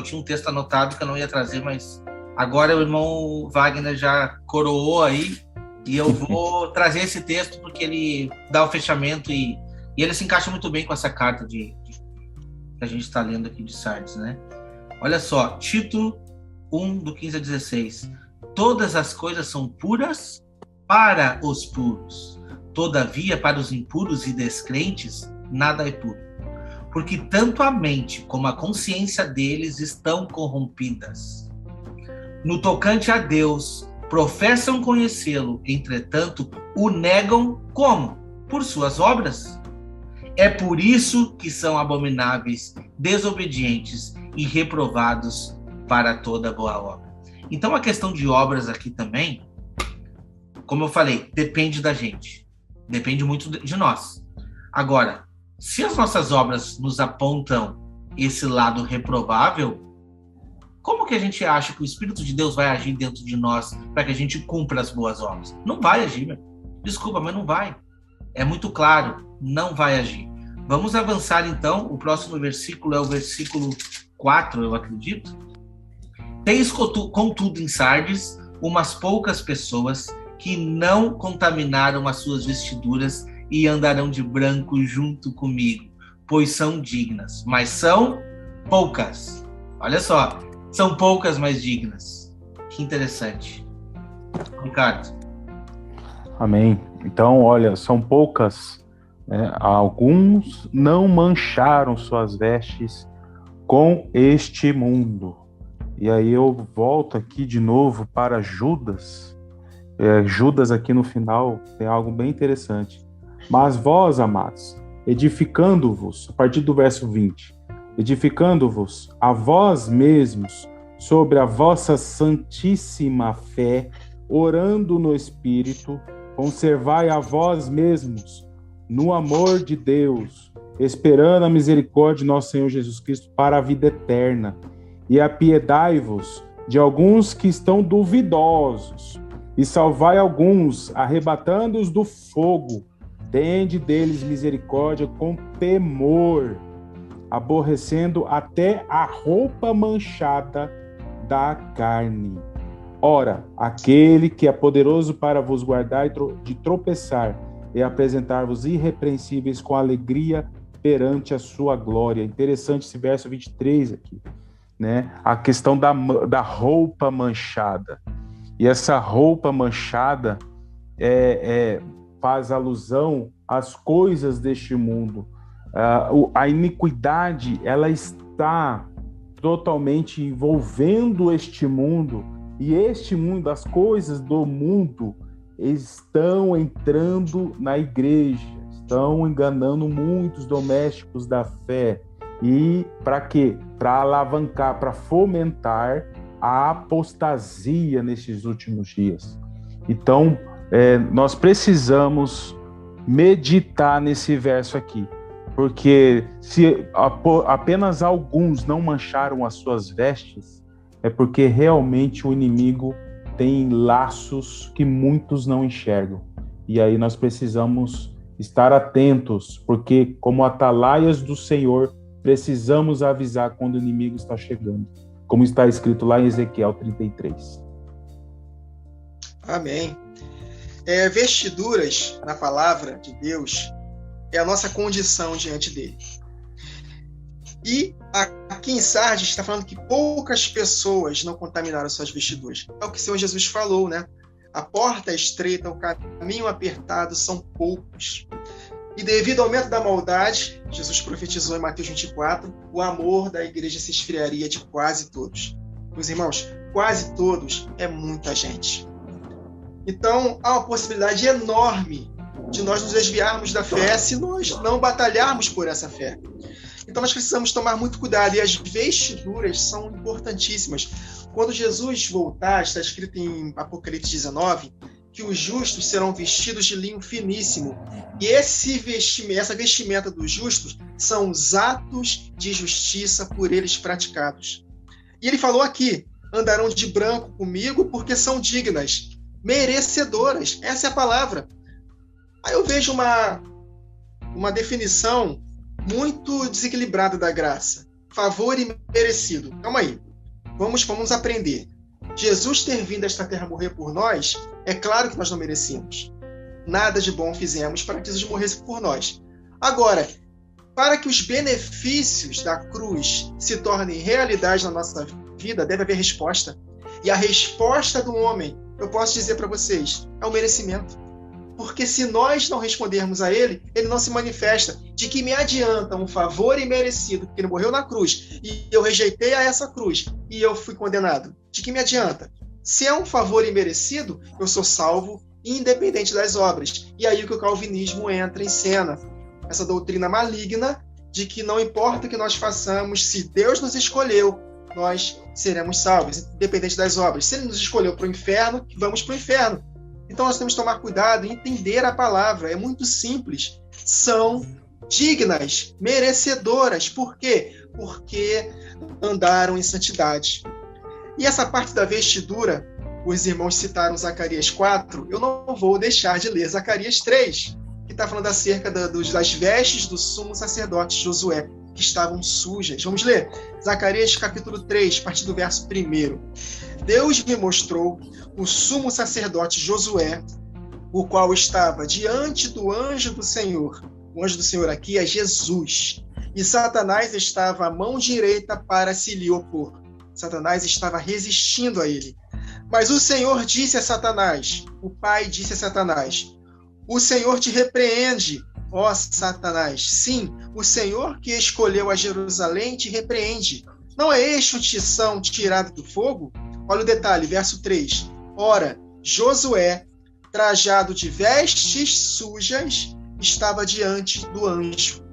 tinha um texto anotado que eu não ia trazer, mas agora o irmão Wagner já coroou aí e eu vou trazer esse texto porque ele dá o fechamento e ele se encaixa muito bem com essa carta que a gente está lendo aqui de Sardes, né? Olha só, Tito 1, do 15 a 16. Todas as coisas são puras para os puros. Todavia, para os impuros e descrentes, nada é puro. Porque tanto a mente como a consciência deles estão corrompidas. No tocante a Deus, professam conhecê-lo, entretanto, o negam como? Por suas obras. É por isso que são abomináveis, desobedientes, e reprovados para toda boa obra. Então a questão de obras aqui também, como eu falei, depende da gente. Depende muito de nós. Agora, se as nossas obras nos apontam esse lado reprovável, como que a gente acha que o Espírito de Deus vai agir dentro de nós para que a gente cumpra as boas obras? Não vai agir, meu. Desculpa, mas não vai. É muito claro, não vai agir. Vamos avançar então. O próximo versículo é o versículo 4, eu acredito. Tens, contudo, em Sardes, umas poucas pessoas que não contaminaram as suas vestiduras e andarão de branco junto comigo, pois são dignas. Mas são poucas. Olha só, são poucas, mas dignas. Que interessante. Ricardo. Amém. Então, olha, são poucas. Alguns não mancharam suas vestes com este mundo. E aí eu volto aqui de novo para Judas. Judas aqui no final tem algo bem interessante. Mas vós, amados, edificando-vos, a partir do verso 20, edificando-vos a vós mesmos sobre a vossa santíssima fé, orando no Espírito, conservai a vós mesmos no amor de Deus, esperando a misericórdia de nosso Senhor Jesus Cristo para a vida eterna. E apiedai-vos de alguns que estão duvidosos, e salvai alguns, arrebatando-os do fogo. Tende deles misericórdia com temor, aborrecendo até a roupa manchada da carne. Ora, aquele que é poderoso para vos guardar de tropeçar e apresentar-vos irrepreensíveis com alegria perante a sua glória. Interessante esse verso 23 aqui, né? A questão da roupa manchada. E essa roupa manchada faz alusão às coisas deste mundo. A iniquidade, ela está totalmente envolvendo este mundo, e este mundo, as coisas do mundo, estão entrando na igreja, estão enganando muitos domésticos da fé. E para quê? Para alavancar, para fomentar a apostasia nesses últimos dias. Então, nós precisamos meditar nesse verso aqui, porque se apenas alguns não mancharam as suas vestes, é porque realmente o inimigo tem laços que muitos não enxergam. E aí nós precisamos estar atentos, porque como atalaias do Senhor, precisamos avisar quando o inimigo está chegando, como está escrito lá em Ezequiel 33. Amém. Vestiduras, na palavra de Deus, é a nossa condição diante dele. E aqui em Sardes está falando que poucas pessoas não contaminaram suas vestiduras. É o que o Senhor Jesus falou, né? A porta é estreita, o caminho apertado, são poucos. E devido ao aumento da maldade, Jesus profetizou em Mateus 24, o amor da igreja se esfriaria de quase todos. Meus irmãos, quase todos é muita gente. Então, há uma possibilidade enorme de nós nos desviarmos da fé se nós não batalharmos por essa fé. Então, nós precisamos tomar muito cuidado. E as vestiduras são importantíssimas. Quando Jesus voltar, está escrito em Apocalipse 19, que os justos serão vestidos de linho finíssimo. E essa vestimenta dos justos são os atos de justiça por eles praticados. E ele falou aqui, andarão de branco comigo porque são dignas, merecedoras. Essa é a palavra. Aí eu vejo uma definição muito desequilibrada da graça. Favor e merecido. Calma aí. Vamos aprender. Jesus ter vindo a esta terra morrer por nós, é claro que nós não merecíamos. Nada de bom fizemos para que Jesus morresse por nós. Agora, para que os benefícios da cruz se tornem realidade na nossa vida, deve haver resposta. E a resposta do homem, eu posso dizer para vocês, é o merecimento. Porque se nós não respondermos a ele, ele não se manifesta. De que me adianta um favor imerecido, porque ele morreu na cruz, e eu rejeitei a essa cruz, e eu fui condenado? De que me adianta? Se é um favor imerecido, eu sou salvo, independente das obras. E aí que o calvinismo entra em cena. Essa doutrina maligna de que não importa o que nós façamos, se Deus nos escolheu, nós seremos salvos, independente das obras. Se Ele nos escolheu para o inferno, vamos para o inferno. Então nós temos que tomar cuidado e entender a palavra. É muito simples. São dignas, merecedoras. Por quê? Porque andaram em santidade. E essa parte da vestidura, os irmãos citaram Zacarias 4, eu não vou deixar de ler Zacarias 3, que está falando acerca das vestes do sumo sacerdote Josué, que estavam sujas. Vamos ler? Zacarias capítulo 3, a partir do verso 1. Deus me mostrou o sumo sacerdote Josué, o qual estava diante do anjo do Senhor. O anjo do Senhor aqui é Jesus. E Satanás estava à mão direita para se lhe opor. Satanás estava resistindo a ele. Mas o Senhor disse a Satanás, o Pai disse a Satanás: o Senhor te repreende, ó Satanás. Sim, o Senhor que escolheu a Jerusalém te repreende. Não é este um tição tirado do fogo? Olha o detalhe, verso 3. Ora, Josué, trajado de vestes sujas, estava diante do anjo.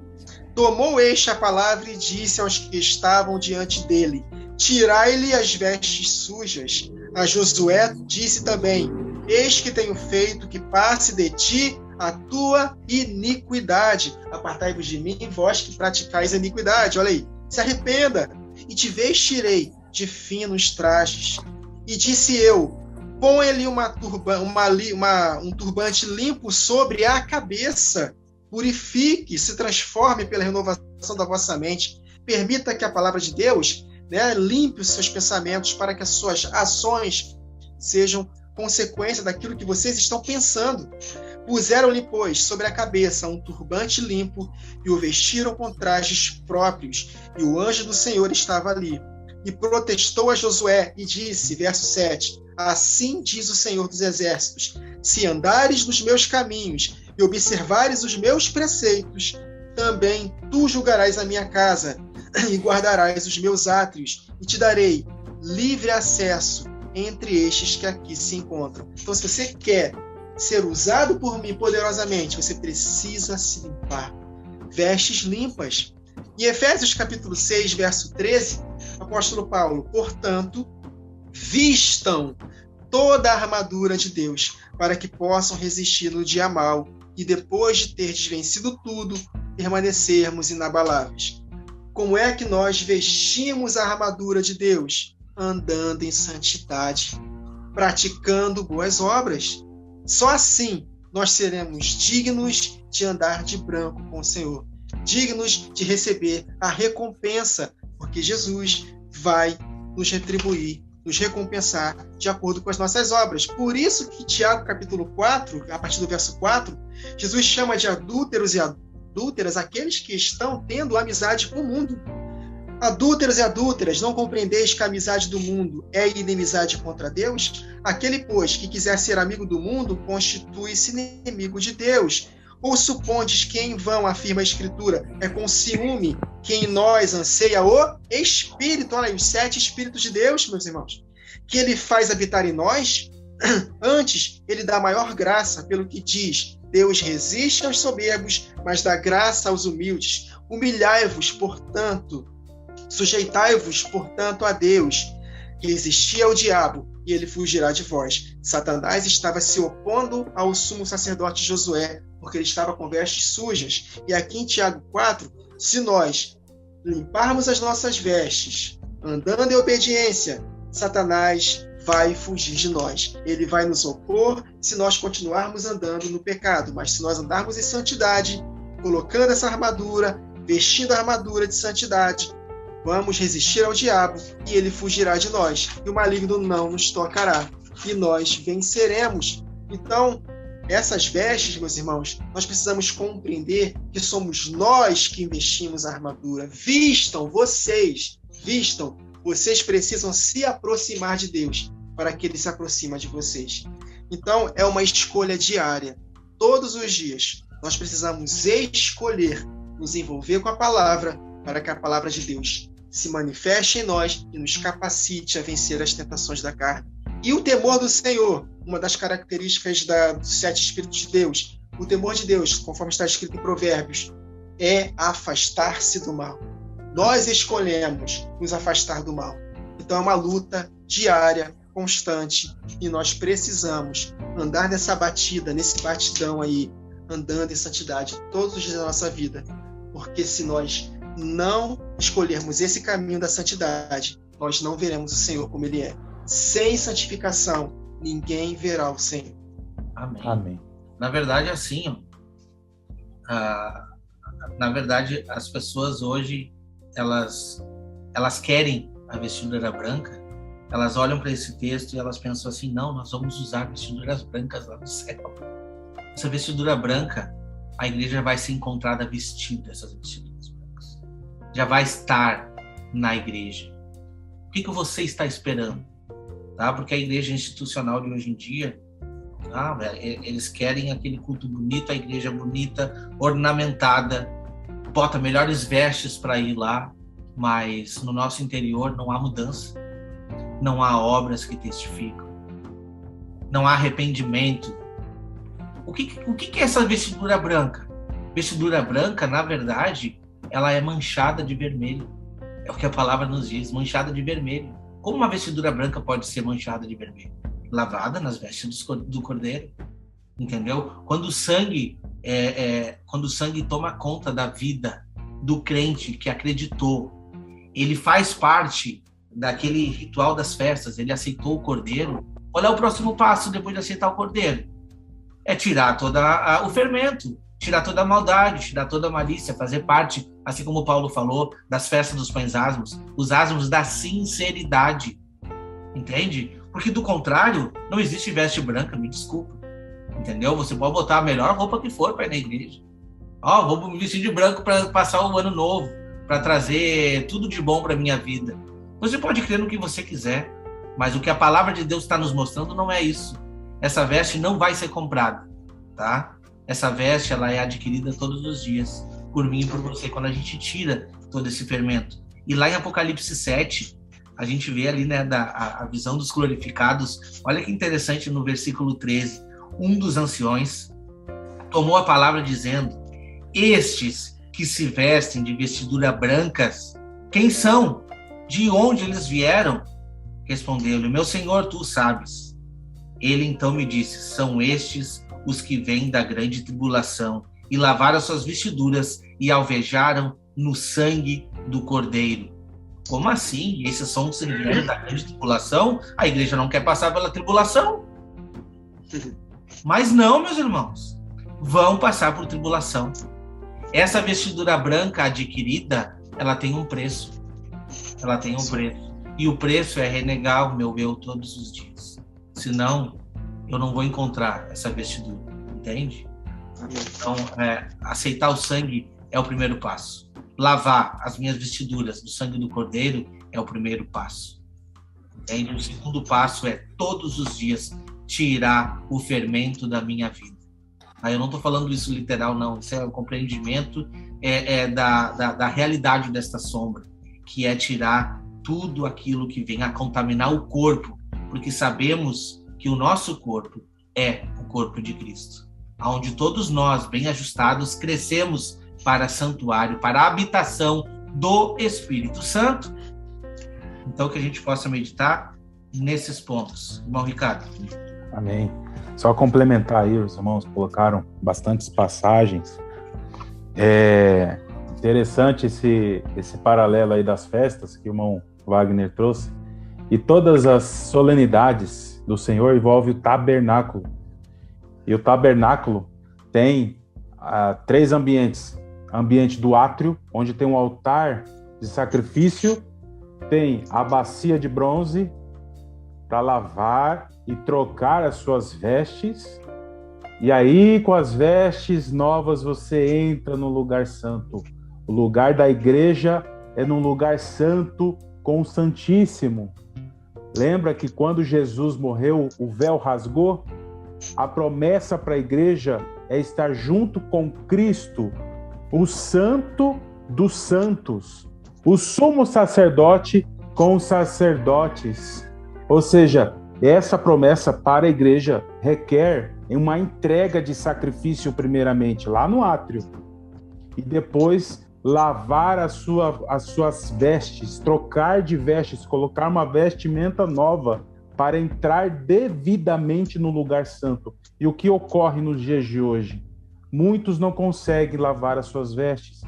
Tomou este a palavra e disse aos que estavam diante dele: tirai-lhe as vestes sujas. A Josué disse também: eis que tenho feito que passe de ti a tua iniquidade. Apartai-vos de mim, vós que praticais a iniquidade. Olha aí, se arrependa, e te vestirei de finos trajes. E disse eu: põe-lhe um turbante limpo sobre a cabeça. Purifique, se transforme pela renovação da vossa mente. Permita que a palavra de Deus, limpe os seus pensamentos para que as suas ações sejam consequência daquilo que vocês estão pensando. Puseram-lhe, pois, sobre a cabeça um turbante limpo e o vestiram com trajes próprios. E o anjo do Senhor estava ali. E protestou a Josué e disse, verso 7, assim diz o Senhor dos Exércitos: se andares nos meus caminhos e observares os meus preceitos, também tu julgarás a minha casa e guardarás os meus átrios, e te darei livre acesso entre estes que aqui se encontram. Então, se você quer ser usado por mim poderosamente, você precisa se limpar. Vestes limpas. Em Efésios capítulo 6, verso 13, o apóstolo Paulo: portanto, vistam toda a armadura de Deus, para que possam resistir no dia mau, e depois de ter vencido tudo, permanecermos inabaláveis. Como é que nós vestimos a armadura de Deus? Andando em santidade, praticando boas obras. Só assim nós seremos dignos de andar de branco com o Senhor, dignos de receber a recompensa, porque Jesus vai nos retribuir, nos recompensar de acordo com as nossas obras. Por isso que Tiago capítulo 4, a partir do verso 4, Jesus chama de adúlteros e adúlteras aqueles que estão tendo amizade com o mundo. Adúlteros e adúlteras, não compreendeis que a amizade do mundo é inimizade contra Deus? Aquele, pois, que quiser ser amigo do mundo, constitui-se inimigo de Deus. Ou supondes que em vão afirma a Escritura, é com ciúme que em nós anseia o Espírito, olha aí, os 7 Espíritos de Deus, meus irmãos, que Ele faz habitar em nós? Antes, Ele dá maior graça, pelo que diz: Deus resiste aos soberbos, mas dá graça aos humildes. Humilhai-vos, portanto, sujeitai-vos, portanto, a Deus, que resistia ao diabo, e ele fugirá de vós. Satanás estava se opondo ao sumo sacerdote Josué, porque ele estava com vestes sujas. E aqui em Tiago 4, se nós limparmos as nossas vestes, andando em obediência, Satanás vai fugir de nós. Ele vai nos opor se nós continuarmos andando no pecado. Mas se nós andarmos em santidade, colocando essa armadura, vestindo a armadura de santidade, vamos resistir ao diabo e ele fugirá de nós. E o maligno não nos tocará. E nós venceremos. Então, essas vestes, meus irmãos, nós precisamos compreender que somos nós que investimos a armadura. Vistam, vocês precisam se aproximar de Deus para que Ele se aproxime de vocês. Então, é uma escolha diária. Todos os dias, nós precisamos escolher nos envolver com a palavra para que a palavra de Deus se manifeste em nós e nos capacite a vencer as tentações da carne. E o temor do Senhor, uma das características dos 7 Espíritos de Deus, o temor de Deus, conforme está escrito em Provérbios, é afastar-se do mal. Nós escolhemos nos afastar do mal. Então é uma luta diária, constante, e nós precisamos andar nessa batida, nesse batidão aí, andando em santidade todos os dias da nossa vida. Porque se nós não escolhermos esse caminho da santidade, nós não veremos o Senhor como Ele é. Sem santificação, ninguém verá o Senhor. Amém. Amém. Na verdade, assim, na verdade, as pessoas hoje, elas querem a vestidura branca, elas olham para esse texto e elas pensam assim, não, nós vamos usar vestiduras brancas lá no céu. Essa vestidura branca, a igreja vai ser encontrada vestida, essas vestiduras brancas. Já vai estar na igreja. O que você está esperando? Tá? Porque a igreja institucional de hoje em dia, eles querem aquele culto bonito, a igreja bonita, ornamentada, bota melhores vestes para ir lá, mas no nosso interior não há mudança, não há obras que testificam, não há arrependimento. O que é essa vestidura branca? Vestidura branca, na verdade, ela é manchada de vermelho. É o que a palavra nos diz, manchada de vermelho. Como uma vestidura branca pode ser manchada de vermelho? Lavada nas vestes do cordeiro, entendeu? Quando o sangue toma conta da vida do crente que acreditou, ele faz parte daquele ritual das festas, ele aceitou o cordeiro. Qual é o próximo passo depois de aceitar o cordeiro? É tirar todo o fermento, tirar toda a maldade, tirar toda a malícia, fazer parte, assim como Paulo falou, das festas dos pães asmos, os asmos da sinceridade, entende? Porque do contrário, não existe veste branca, me desculpa, entendeu? Você pode botar a melhor roupa que for para ir na igreja. Vou me vestir de branco para passar o ano novo, para trazer tudo de bom para minha vida. Você pode crer no que você quiser, mas o que a palavra de Deus está nos mostrando não é isso. Essa veste não vai ser comprada, tá? Essa veste, ela é adquirida todos os dias, por mim e por você, quando a gente tira todo esse fermento. E lá em Apocalipse 7, a gente vê ali, né, a visão dos glorificados. Olha que interessante no versículo 13. Um dos anciões tomou a palavra dizendo: estes que se vestem de vestidura brancas, quem são? De onde eles vieram? Respondeu-lhe: meu senhor, tu sabes. Ele então me disse: são estes os que vêm da grande tribulação e lavaram suas vestiduras e alvejaram no sangue do Cordeiro. Como assim? Esses são os que vêm da grande tribulação? A igreja não quer passar pela tribulação? Mas não, meus irmãos, vão passar por tribulação. Essa vestidura branca adquirida, ela tem um preço. Ela tem um preço. E o preço é renegar o meu eu todos os dias. Senão, eu não vou encontrar essa vestidura. Entende? Então, aceitar o sangue é o primeiro passo. Lavar as minhas vestiduras do sangue do Cordeiro é o primeiro passo. Entende? O segundo passo é, todos os dias, tirar o fermento da minha vida. Eu não estou falando isso literal, não. Isso é o compreendimento da realidade desta sombra, que é tirar tudo aquilo que vem a contaminar o corpo, porque sabemos que o nosso corpo é o corpo de Cristo, onde todos nós, bem ajustados, crescemos para santuário, para a habitação do Espírito Santo. Então, que a gente possa meditar nesses pontos. Irmão Ricardo. Amém. Só complementar aí, os irmãos colocaram bastantes passagens. É interessante esse paralelo aí das festas que o irmão Wagner trouxe. E todas as solenidades do Senhor envolvem o tabernáculo. E o tabernáculo tem 3 ambientes. Ambiente do átrio, onde tem um altar de sacrifício, tem a bacia de bronze para lavar e trocar as suas vestes. E aí, com as vestes novas, você entra no lugar santo. O lugar da igreja é num lugar santo com o Santíssimo. Lembra que quando Jesus morreu, o véu rasgou? A promessa para a igreja é estar junto com Cristo, o Santo dos Santos, o sumo sacerdote com os sacerdotes. Ou seja, essa promessa para a igreja requer uma entrega de sacrifício primeiramente, lá no átrio. e depois lavar as suas vestes, trocar de vestes, colocar uma vestimenta nova para entrar devidamente no lugar santo. E o que ocorre nos dias de hoje? Muitos não conseguem lavar as suas vestes.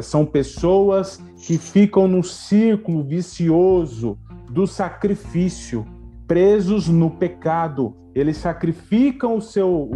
São pessoas que ficam no círculo vicioso do sacrifício, presos no pecado. Eles sacrificam o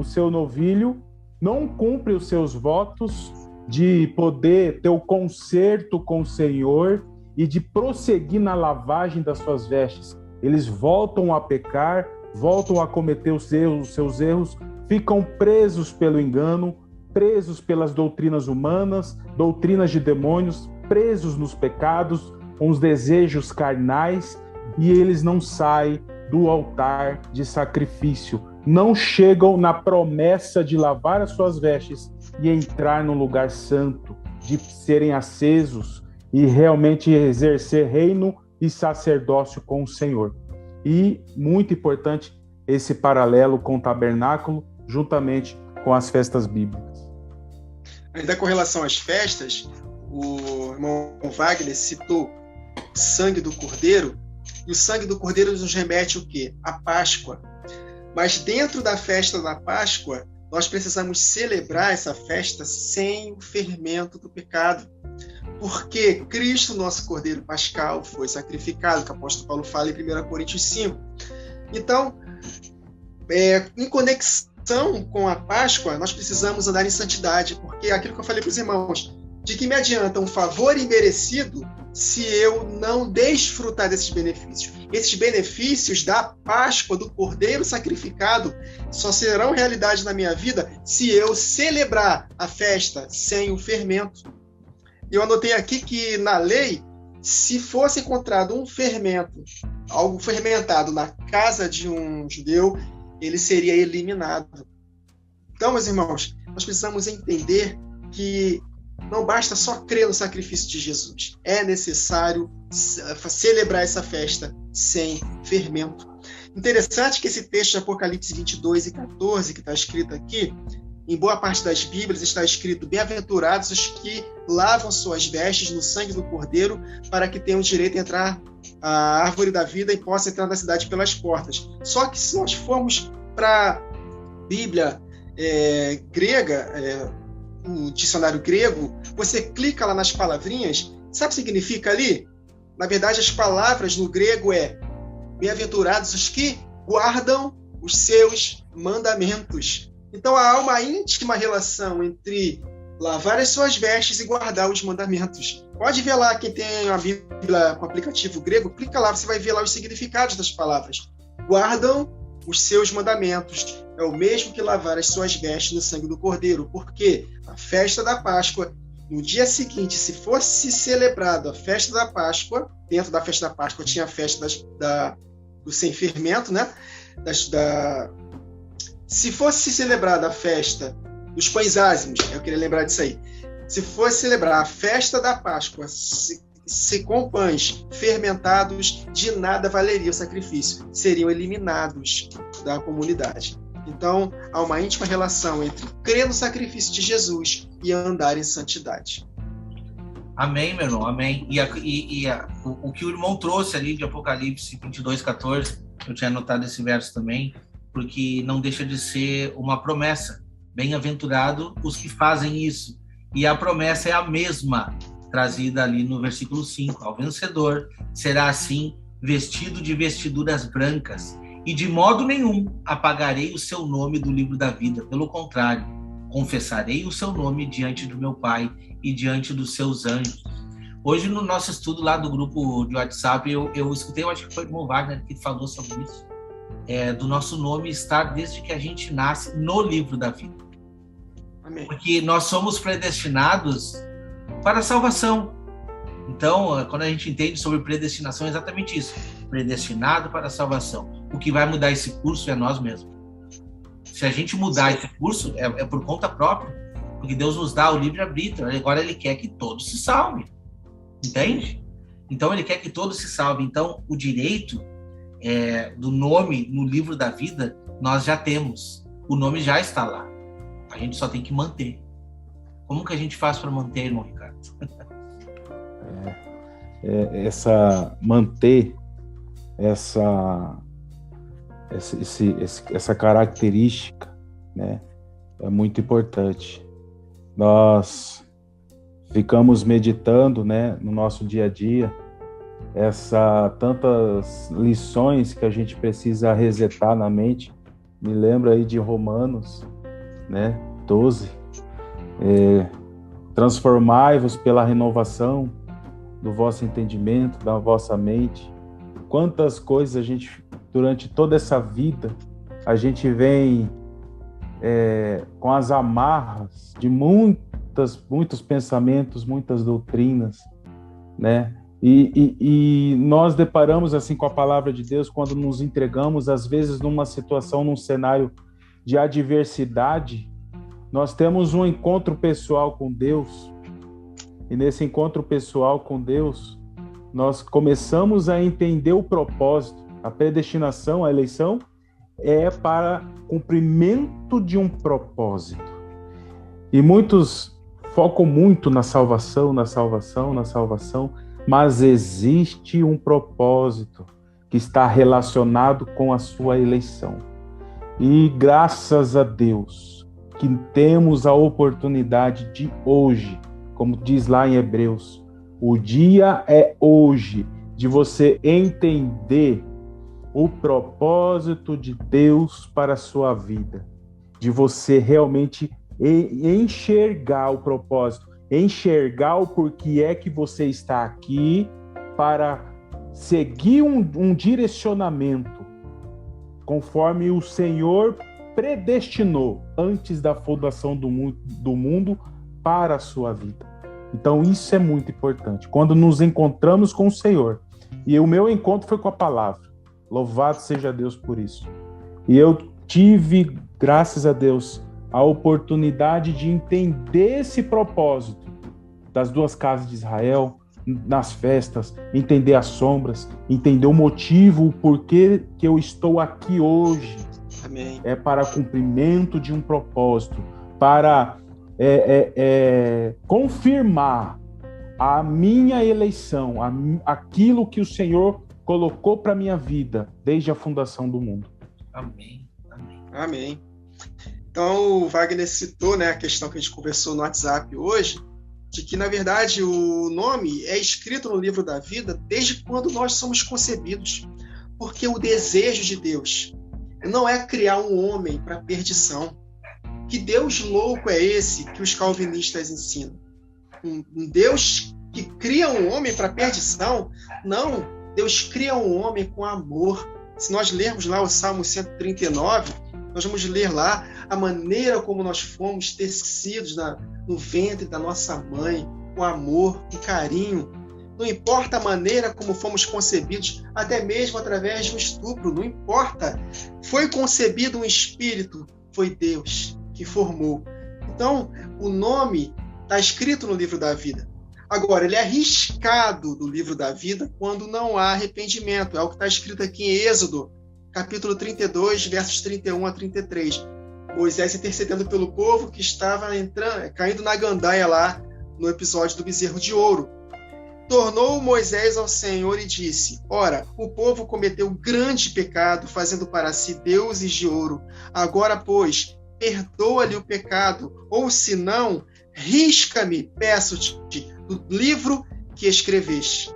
seu novilho, não cumprem os seus votos de poder ter o conserto com o Senhor e de prosseguir na lavagem das suas vestes. Eles voltam a pecar, voltam a cometer os seus erros, ficam presos pelo engano, presos pelas doutrinas humanas, doutrinas de demônios, presos nos pecados, com os desejos carnais, e eles não saem do altar de sacrifício, não chegam na promessa de lavar as suas vestes e entrar no lugar santo, de serem acesos e realmente exercer reino e sacerdócio com o Senhor. E, muito importante, esse paralelo com o tabernáculo, juntamente com as festas bíblicas. Ainda com relação às festas, o irmão Wagner citou o sangue do Cordeiro, e o sangue do Cordeiro nos remete o quê? A Páscoa. Mas dentro da festa da Páscoa, nós precisamos celebrar essa festa sem o fermento do pecado. Porque Cristo, nosso Cordeiro Pascal, foi sacrificado, que o apóstolo Paulo fala em 1 Coríntios 5. Então, em conexão com a Páscoa, nós precisamos andar em santidade, porque aquilo que eu falei para os irmãos, de que me adianta um favor imerecido se eu não desfrutar desses benefícios. Esses benefícios da Páscoa, do Cordeiro sacrificado, só serão realidade na minha vida se eu celebrar a festa sem o fermento. Eu anotei aqui que na lei, se fosse encontrado um fermento, algo fermentado na casa de um judeu, ele seria eliminado. Então, meus irmãos, nós precisamos entender que não basta só crer no sacrifício de Jesus. É necessário celebrar essa festa sem fermento. Interessante que esse texto de Apocalipse 22 e 14, que está escrito aqui, em boa parte das Bíblias está escrito: bem-aventurados os que lavam suas vestes no sangue do Cordeiro, para que tenham direito a entrar à árvore da vida e possam entrar na cidade pelas portas. Só que se nós formos para a Bíblia grega, o dicionário grego, você clica lá nas palavrinhas, sabe o que significa ali? Na verdade, as palavras no grego bem-aventurados os que guardam os seus mandamentos. Então, há uma íntima relação entre lavar as suas vestes e guardar os mandamentos. Pode ver lá, quem tem a Bíblia com aplicativo grego, clica lá, você vai ver lá os significados das palavras. Guardam os seus mandamentos. É o mesmo que lavar as suas vestes no sangue do Cordeiro, porque a festa da Páscoa, no dia seguinte, se fosse celebrada a festa da Páscoa, dentro da festa da Páscoa tinha a festa do sem fermento, né? Se fosse celebrada a festa dos pães ázimos, eu queria lembrar disso aí, se fosse celebrar a festa da Páscoa com pães fermentados, de nada valeria o sacrifício, seriam eliminados da comunidade. Então, há uma íntima relação entre crer no sacrifício de Jesus e andar em santidade. Amém, meu irmão, amém. O que o irmão trouxe ali de Apocalipse 22, 14, eu tinha anotado esse verso também, porque não deixa de ser uma promessa. Bem-aventurado os que fazem isso. E a promessa é a mesma, trazida ali no versículo 5. Ao vencedor será assim, vestido de vestiduras brancas, e de modo nenhum apagarei o seu nome do livro da vida. Pelo contrário, confessarei o seu nome diante do meu Pai e diante dos seus anjos. Hoje, no nosso estudo lá do grupo de WhatsApp, eu escutei, eu acho que foi o irmão Wagner que falou sobre isso, do nosso nome estar desde que a gente nasce no livro da vida. Amém. Porque nós somos predestinados para a salvação. Então, quando a gente entende sobre predestinação, é exatamente isso. Predestinado para a salvação. O que vai mudar esse curso é nós mesmos. Se a gente mudar esse curso, é por conta própria. Porque Deus nos dá o livre-arbítrio. Agora Ele quer que todos se salvem. Entende? Então, Ele quer que todos se salvem. Então, o direito do nome no livro da vida, nós já temos. O nome já está lá. A gente só tem que manter. Como que a gente faz para manter, irmão Ricardo? Manter essa característica, né, é muito importante. Nós ficamos meditando, né, no nosso dia a dia, tantas lições que a gente precisa resetar na mente. Me lembra aí de Romanos, né, 12. Transformai-vos pela renovação do vosso entendimento, da vossa mente. Quantas coisas a gente, durante toda essa vida, a gente vem com as amarras de muitos pensamentos, muitas doutrinas, né? E nós deparamos assim com a palavra de Deus quando nos entregamos, às vezes numa situação, num cenário de adversidade. Nós temos um encontro pessoal com Deus, e nesse encontro pessoal com Deus, nós começamos a entender o propósito. A predestinação, a eleição, é para cumprimento de um propósito. E muitos focam muito na salvação, mas existe um propósito que está relacionado com a sua eleição. E graças a Deus que temos a oportunidade de hoje, como diz lá em Hebreus, o dia é hoje de você entender o propósito de Deus para a sua vida, de você realmente enxergar o propósito, enxergar o porquê é que você está aqui, para seguir um direcionamento conforme o Senhor predestinou antes da fundação do mundo para a sua vida. Então isso é muito importante. Quando nos encontramos com o Senhor, e o meu encontro foi com a palavra, louvado seja Deus por isso. E eu tive, graças a Deus, a oportunidade de entender esse propósito das duas casas de Israel, nas festas, entender as sombras, entender o motivo, o porquê que eu estou aqui hoje. Amém. É para cumprimento de um propósito, para confirmar a minha eleição, aquilo que o Senhor colocou para a minha vida desde a fundação do mundo. Amém. Amém. Amém. Então, o Wagner citou, né, a questão que a gente conversou no WhatsApp hoje, de que, na verdade, o nome é escrito no livro da vida desde quando nós somos concebidos. Porque o desejo de Deus não é criar um homem para perdição. Que Deus louco é esse que os calvinistas ensinam? Um Deus que cria um homem para perdição? Não, Deus cria um homem com amor. Se nós lermos lá o Salmo 139, nós vamos ler lá a maneira como nós fomos tecidos no ventre da nossa mãe, com amor, com carinho. Não importa a maneira como fomos concebidos, até mesmo através de um estupro, não importa. Foi concebido um espírito, foi Deus que formou. Então, o nome está escrito no livro da vida. Agora, ele é riscado do livro da vida quando não há arrependimento. É o que está escrito aqui em Êxodo, capítulo 32, versos 31 a 33. Moisés intercedendo pelo povo que estava caindo na gandaia lá no episódio do bezerro de ouro. Tornou Moisés ao Senhor e disse: Ora, o povo cometeu grande pecado, fazendo para si deuses de ouro. Agora, pois, perdoa-lhe o pecado, ou se não, risca-me, peço-te, do livro que escreveste.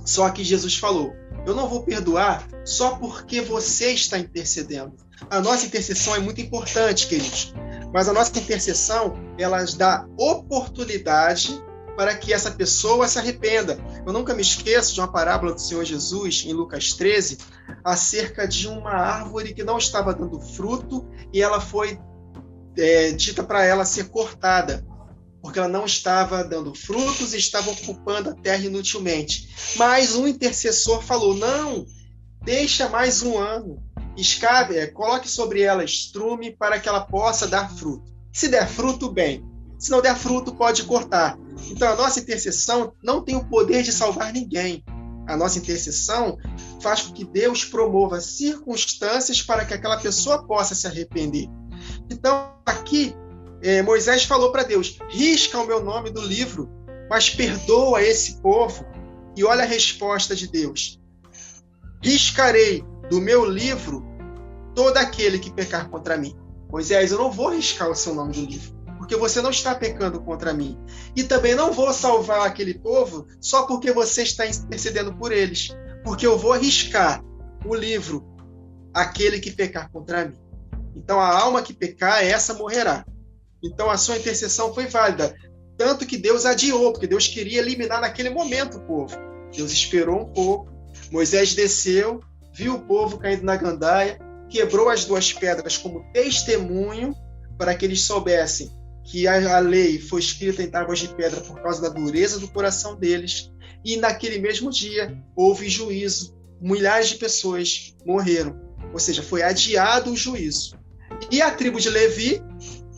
Só que Jesus falou: eu não vou perdoar só porque você está intercedendo. A nossa intercessão é muito importante, queridos, mas a nossa intercessão, ela dá oportunidade para que essa pessoa se arrependa. Eu nunca me esqueço de uma parábola do Senhor Jesus, em Lucas 13, acerca de uma árvore que não estava dando fruto e ela foi dita para ela ser cortada, porque ela não estava dando frutos e estava ocupando a terra inutilmente. Mas um intercessor falou: não, deixa mais um ano, coloque sobre ela estrume para que ela possa dar fruto. Se der fruto, bem. Se não der fruto, pode cortar. Então, a nossa intercessão não tem o poder de salvar ninguém. A nossa intercessão faz com que Deus promova circunstâncias para que aquela pessoa possa se arrepender. Então, aqui, Moisés falou para Deus: risca o meu nome do livro, mas perdoa esse povo. E olha a resposta de Deus: riscarei do meu livro todo aquele que pecar contra mim. Moisés, eu não vou riscar o seu nome do livro, porque você não está pecando contra mim. E também não vou salvar aquele povo só porque você está intercedendo por eles, porque eu vou riscar o livro aquele que pecar contra mim. Então a alma que pecar, essa morrerá. Então a sua intercessão foi válida, tanto que Deus adiou, porque Deus queria eliminar naquele momento o povo. Deus esperou um pouco, Moisés desceu, viu o povo caindo na gandaia, quebrou as 2 pedras como testemunho para que eles soubessem que a lei foi escrita em tábuas de pedra por causa da dureza do coração deles, e naquele mesmo dia houve juízo, milhares de pessoas morreram, ou seja, foi adiado o juízo. E a tribo de Levi,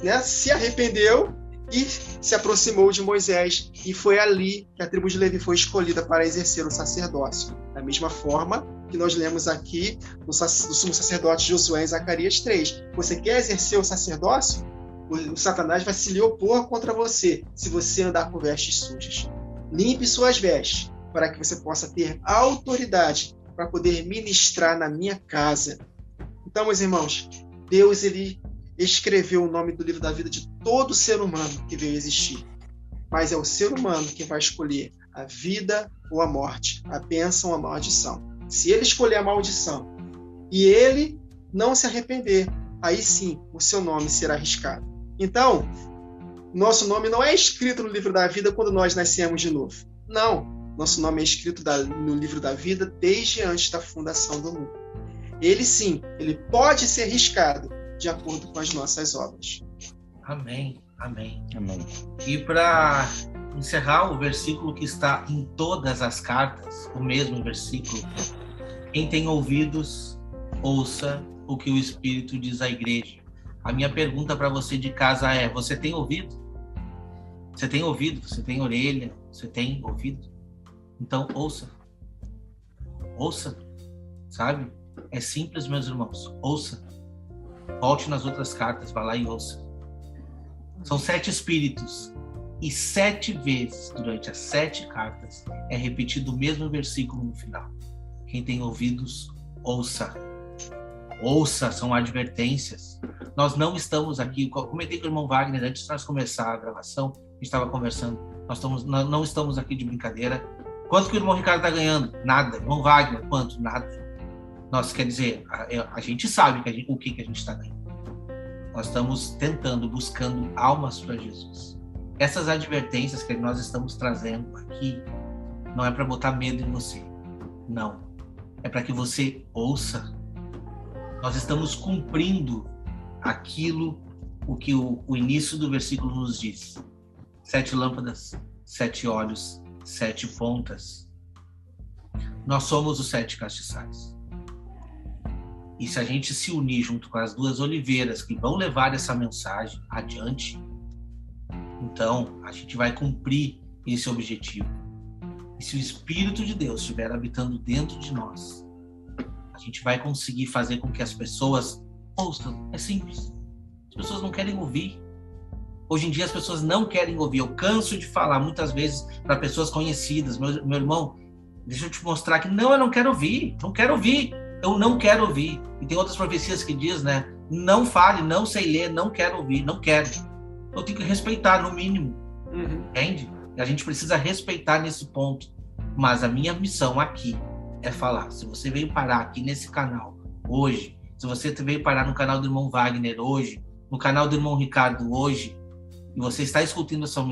né, se arrependeu e se aproximou de Moisés, e foi ali que a tribo de Levi foi escolhida para exercer o sacerdócio. Da mesma forma que nós lemos aqui no sumo sacerdote Josué em Zacarias 3. Você quer exercer o sacerdócio? O Satanás vai se lhe opor contra você se você andar com vestes sujas. Limpe suas vestes para que você possa ter autoridade para poder ministrar na minha casa. Então, meus irmãos, Deus ele escreveu o nome do livro da vida de todo ser humano que veio existir. Mas é o ser humano que vai escolher a vida ou a morte, a bênção ou a maldição. Se ele escolher a maldição e ele não se arrepender, aí sim o seu nome será riscado. Então, nosso nome não é escrito no livro da vida quando nós nascemos de novo. Não, nosso nome é escrito no livro da vida desde antes da fundação do mundo. Ele sim, ele pode ser riscado de acordo com as nossas obras. Amém, amém. Amém. E para encerrar o versículo que está em todas as cartas, o mesmo versículo: quem tem ouvidos, ouça o que o Espírito diz à igreja. A minha pergunta para você de casa é: você tem ouvido? Você tem ouvido? Você tem orelha? Você tem ouvido? Então ouça. Ouça, sabe? É simples, meus irmãos. Ouça. Volte nas outras cartas, vá lá e ouça. São 7 espíritos. E 7 vezes, durante as 7 cartas, é repetido o mesmo versículo no final. Quem tem ouvidos, ouça. Ouça, são advertências. Nós não estamos aqui, comentei com o irmão Wagner antes de nós começar a gravação, a gente estava conversando, não estamos aqui de brincadeira. Quanto que o irmão Ricardo está ganhando? Nada. Irmão Wagner, quanto? Nada. Nossa, quer dizer, a gente sabe o que a gente está ganhando. Nós estamos tentando, buscando almas para Jesus. Essas advertências que nós estamos trazendo aqui não é para botar medo em você. Não. É para que você ouça. Nós estamos cumprindo aquilo o que o início do versículo nos diz. 7 lâmpadas, 7 olhos, 7 pontas. Nós somos os 7 castiçais. E se a gente se unir junto com as 2 oliveiras que vão levar essa mensagem adiante, então a gente vai cumprir esse objetivo. E se o Espírito de Deus estiver habitando dentro de nós, a gente vai conseguir fazer com que as pessoas ouçam. É simples. As pessoas não querem ouvir. Hoje em dia as pessoas não querem ouvir. Eu canso de falar muitas vezes para pessoas conhecidas: meu irmão, deixa eu te mostrar que não, eu não quero ouvir. Não quero ouvir. Eu não quero ouvir. E tem outras profecias que diz, né? Não fale, não sei ler, não quero ouvir, não quero. Eu tenho que respeitar, no mínimo. Entende? E a gente precisa respeitar nesse ponto. Mas a minha missão aqui é falar. Se você veio parar aqui nesse canal hoje, se você veio parar no canal do irmão Wagner hoje, no canal do irmão Ricardo hoje, e você está escutando essa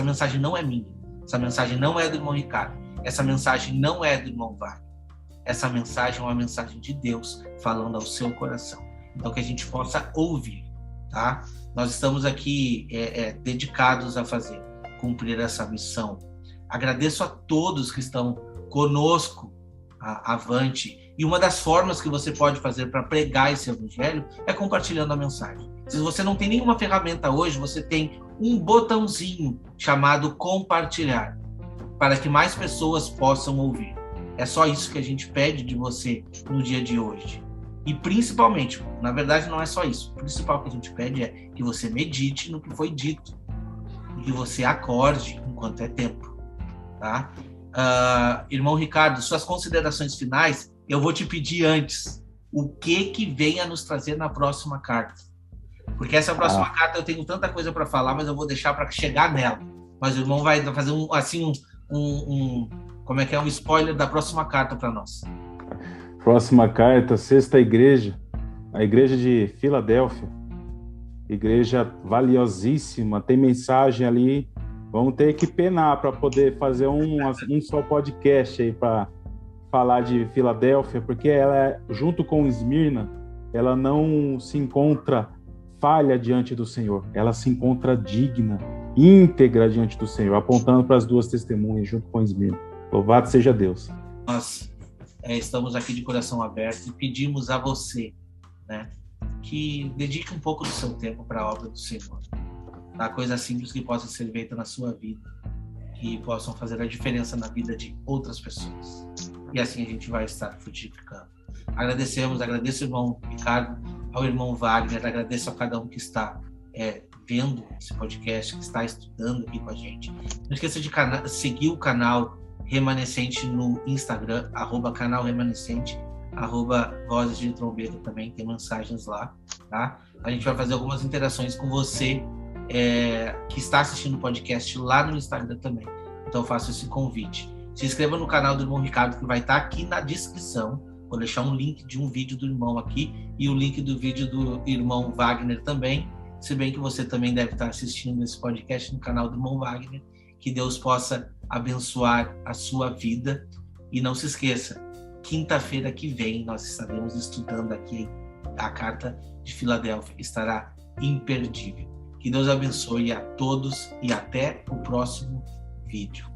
mensagem não é minha. Essa mensagem não é do irmão Ricardo. Essa mensagem não é do irmão Wagner. Essa mensagem é uma mensagem de Deus falando ao seu coração. Então que a gente possa ouvir, tá? Nós estamos aqui dedicados a cumprir essa missão. Agradeço a todos que estão conosco avante. E uma das formas que você pode fazer para pregar esse evangelho é compartilhando a mensagem. Se você não tem nenhuma ferramenta hoje, você tem um botãozinho chamado compartilhar, para que mais pessoas possam ouvir. É só isso que a gente pede de você no dia de hoje. E principalmente, na verdade não é só isso, o principal que a gente pede é que você medite no que foi dito e que você acorde enquanto é tempo, tá? Irmão Ricardo, suas considerações finais, eu vou te pedir antes, o que vem a nos trazer na próxima carta? Porque essa próxima carta eu tenho tanta coisa para falar, mas eu vou deixar para chegar nela. Mas o irmão vai fazer como é que é, um spoiler da próxima carta para nós. Próxima carta, sexta igreja, a igreja de Filadélfia, igreja valiosíssima, tem mensagem ali, vamos ter que penar para poder fazer um só podcast aí para falar de Filadélfia, porque ela, junto com Esmirna, ela não se encontra falha diante do Senhor, ela se encontra digna, íntegra diante do Senhor, apontando para as duas testemunhas junto com Esmirna. Louvado seja Deus. Nós estamos aqui de coração aberto e pedimos a você, né, que dedique um pouco do seu tempo para a obra do Senhor, tá? Coisa simples que possa ser feita na sua vida, que possam fazer a diferença na vida de outras pessoas. E assim a gente vai estar frutificando. Agradeço ao irmão Ricardo, ao irmão Wagner, agradeço a cada um que está vendo esse podcast, que está estudando aqui com a gente. Não esqueça de seguir o canal Remanescente no Instagram, @canal Remanescente, @vozes de trombeta também, tem mensagens lá, tá? A gente vai fazer algumas interações com você que está assistindo o podcast lá no Instagram também. Então eu faço esse convite. Se inscreva no canal do irmão Ricardo, que vai estar aqui na descrição. Vou deixar um link de um vídeo do irmão aqui e o link do vídeo do irmão Wagner também, se bem que você também deve estar assistindo esse podcast no canal do irmão Wagner. Que Deus possa abençoar a sua vida. E não se esqueça, quinta-feira que vem nós estaremos estudando aqui a carta de Filadélfia. Estará imperdível. Que Deus abençoe a todos e até o próximo vídeo.